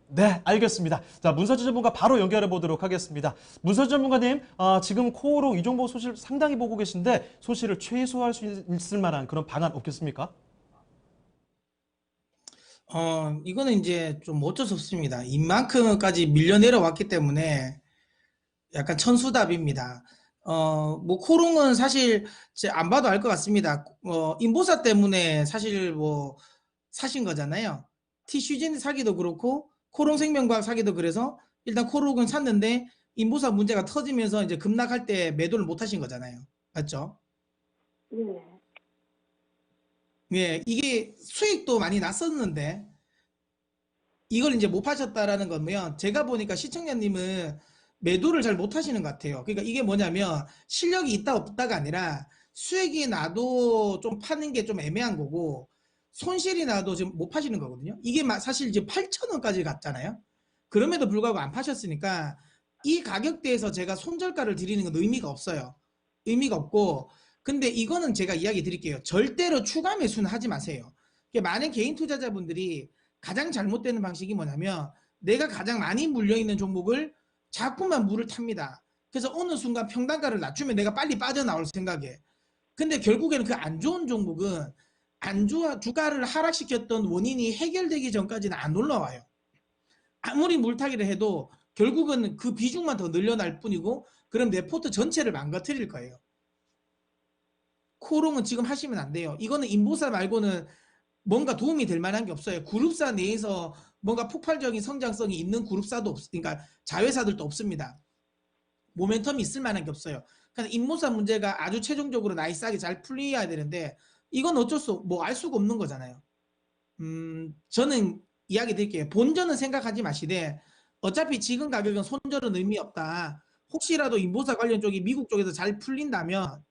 [SPEAKER 1] 네, 알겠습니다. 자, 문서진 전문가 바로 연결해 보도록 하겠습니다. 문서진 전문가님, 지금 코오롱 이 종목 소실 상당히 보고 계신데 소실을 최소화할 수 있을 만한 그런 방안 없겠습니까?
[SPEAKER 8] 이거는 이제 좀 어쩔 수 없습니다. 이만큼까지 밀려 내려왔기 때문에 약간 천수답입니다. 뭐 코롱은 사실 안 봐도 알 것 같습니다. 인보사 때문에 사실 뭐 사신 거잖아요. 티슈젠 사기도 그렇고 코롱생명과학 사기도 그래서 일단 코롱은 샀는데 인보사 문제가 터지면서 이제 급락할 때 매도를 못 하신 거잖아요. 맞죠?
[SPEAKER 3] 네.
[SPEAKER 8] 예, 이게 수익도 많이 났었는데 이걸 이제 못 파셨다라는 거면 제가 보니까 시청자님은 매도를 잘 못 하시는 것 같아요. 그러니까 이게 뭐냐면 실력이 있다 없다가 아니라 수익이 나도 좀 파는 게 좀 애매한 거고 손실이 나도 지금 못 파시는 거거든요. 이게 사실 이제 8,000원까지 갔잖아요. 그럼에도 불구하고 안 파셨으니까 이 가격대에서 제가 손절가를 드리는 건 의미가 없어요. 의미가 없고 근데 이거는 제가 이야기 드릴게요. 절대로 추가 매수는 하지 마세요. 많은 개인 투자자분들이 가장 잘못되는 방식이 뭐냐면 내가 가장 많이 물려있는 종목을 자꾸만 물을 탑니다. 그래서 어느 순간 평단가를 낮추면 내가 빨리 빠져나올 생각에 근데 결국에는 그 안 좋은 종목은 주가를 하락시켰던 원인이 해결되기 전까지는 안 올라와요. 아무리 물타기를 해도 결국은 그 비중만 더 늘려날 뿐이고 그럼 내 포트 전체를 망가뜨릴 거예요. 코롱은 지금 하시면 안 돼요. 이거는 인보사 말고는 뭔가 도움이 될 만한 게 없어요. 그룹사 내에서 뭔가 폭발적인 성장성이 있는 그룹사도 그러니까 자회사들도 없습니다. 모멘텀이 있을 만한 게 없어요. 그러니까 인보사 문제가 아주 최종적으로 나이스하게 잘 풀려야 되는데 이건 어쩔 수 뭐 알 수가 없는 거잖아요. 저는 이야기 드릴게요. 본전은 생각하지 마시되 어차피 지금 가격은 손절은 의미 없다. 혹시라도 인보사 관련 쪽이 미국 쪽에서 잘 풀린다면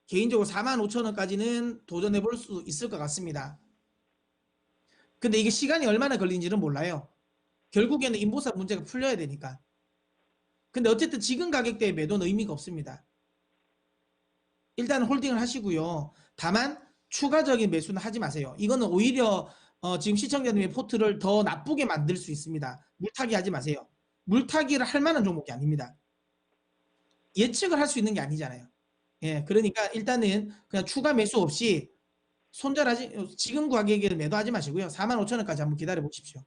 [SPEAKER 8] 개인적으로 45,000원까지는 도전해 볼 수 있을 것 같습니다. 근데 이게 시간이 얼마나 걸리는지는 몰라요. 결국에는 인보사 문제가 풀려야 되니까. 근데 어쨌든 지금 가격대의 매도는 의미가 없습니다. 일단 홀딩을 하시고요. 다만 추가적인 매수는 하지 마세요. 이거는 오히려 지금 시청자님의 포트를 더 나쁘게 만들 수 있습니다. 물타기 하지 마세요. 물타기를 할 만한 종목이 아닙니다. 예측을 할 수 있는 게 아니잖아요. 예, 그러니까 일단은 그냥 추가 매수 없이 손절하지 지금 가격에 매도하지 마시고요. 45,000원까지 한번 기다려 보십시오.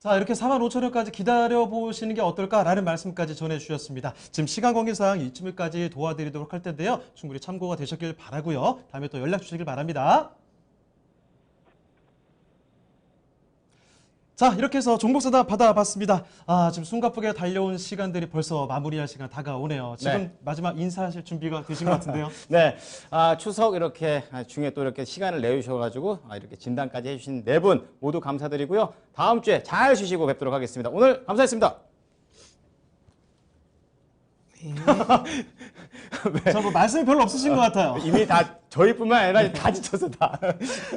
[SPEAKER 1] 자, 이렇게 45,000원까지 기다려보시는 게 어떨까라는 말씀까지 전해주셨습니다. 지금 시간 관계상 이쯤까지 도와드리도록 할 텐데요. 충분히 참고가 되셨길 바라고요. 다음에 또 연락 주시길 바랍니다. 자, 이렇게 해서 종목사다 받아봤습니다. 지금 숨가쁘게 달려온 시간들이 벌써 마무리할 시간 다가오네요. 지금
[SPEAKER 2] 네.
[SPEAKER 1] 마지막 인사하실 준비가 되신 것 같은데요.
[SPEAKER 2] 네, 추석 이렇게 중에 또 이렇게 시간을 내주셔가지고 이렇게 진단까지 해주신 네 분 모두 감사드리고요. 다음 주에 잘 쉬시고 뵙도록 하겠습니다. 오늘 감사했습니다.
[SPEAKER 1] 자, 뭐 말씀이 별로 없으신 것 같아요.
[SPEAKER 2] 이미 다 저희뿐만 아니라 다 지쳐서 다.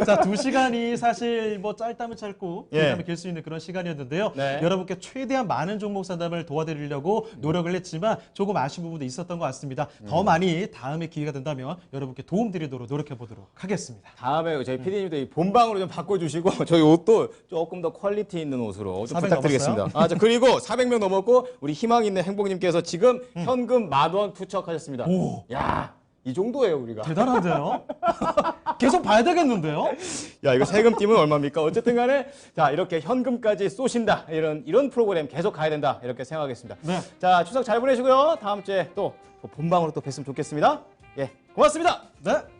[SPEAKER 1] 자, 2시간이 사실 뭐 짧다면 짧고
[SPEAKER 2] 예.
[SPEAKER 1] 길다면 길 수 있는 그런 시간이었는데요.
[SPEAKER 2] 네.
[SPEAKER 1] 여러분께 최대한 많은 종목 상담을 도와드리려고 노력을 했지만 조금 아쉬운 부분도 있었던 것 같습니다. 더 많이 다음에 기회가 된다면 여러분께 도움드리도록 노력해 보도록 하겠습니다.
[SPEAKER 2] 다음에 저희 PD님도 이 본방으로 좀 바꿔주시고 저희 옷도 조금 더 퀄리티 있는 옷으로 좀
[SPEAKER 1] 400
[SPEAKER 2] 부탁드리겠습니다. 자, 그리고 400명 넘었고 우리 희망 있는 행복님께서 지금 현금 10,000원 투척하셨습니다.
[SPEAKER 1] 오.
[SPEAKER 2] 야, 이 정도예요 우리가.
[SPEAKER 1] 대단한데요? 계속 봐야 되겠는데요?
[SPEAKER 2] 야, 이거 세금 띄면 얼마입니까? 어쨌든 간에 자, 이렇게 현금까지 쏘신다. 이런 프로그램 계속 가야 된다. 이렇게 생각하겠습니다.
[SPEAKER 1] 네.
[SPEAKER 2] 자, 추석 잘 보내시고요. 다음 주에 또 본방으로 또 뵀으면 좋겠습니다. 예, 고맙습니다.
[SPEAKER 1] 네.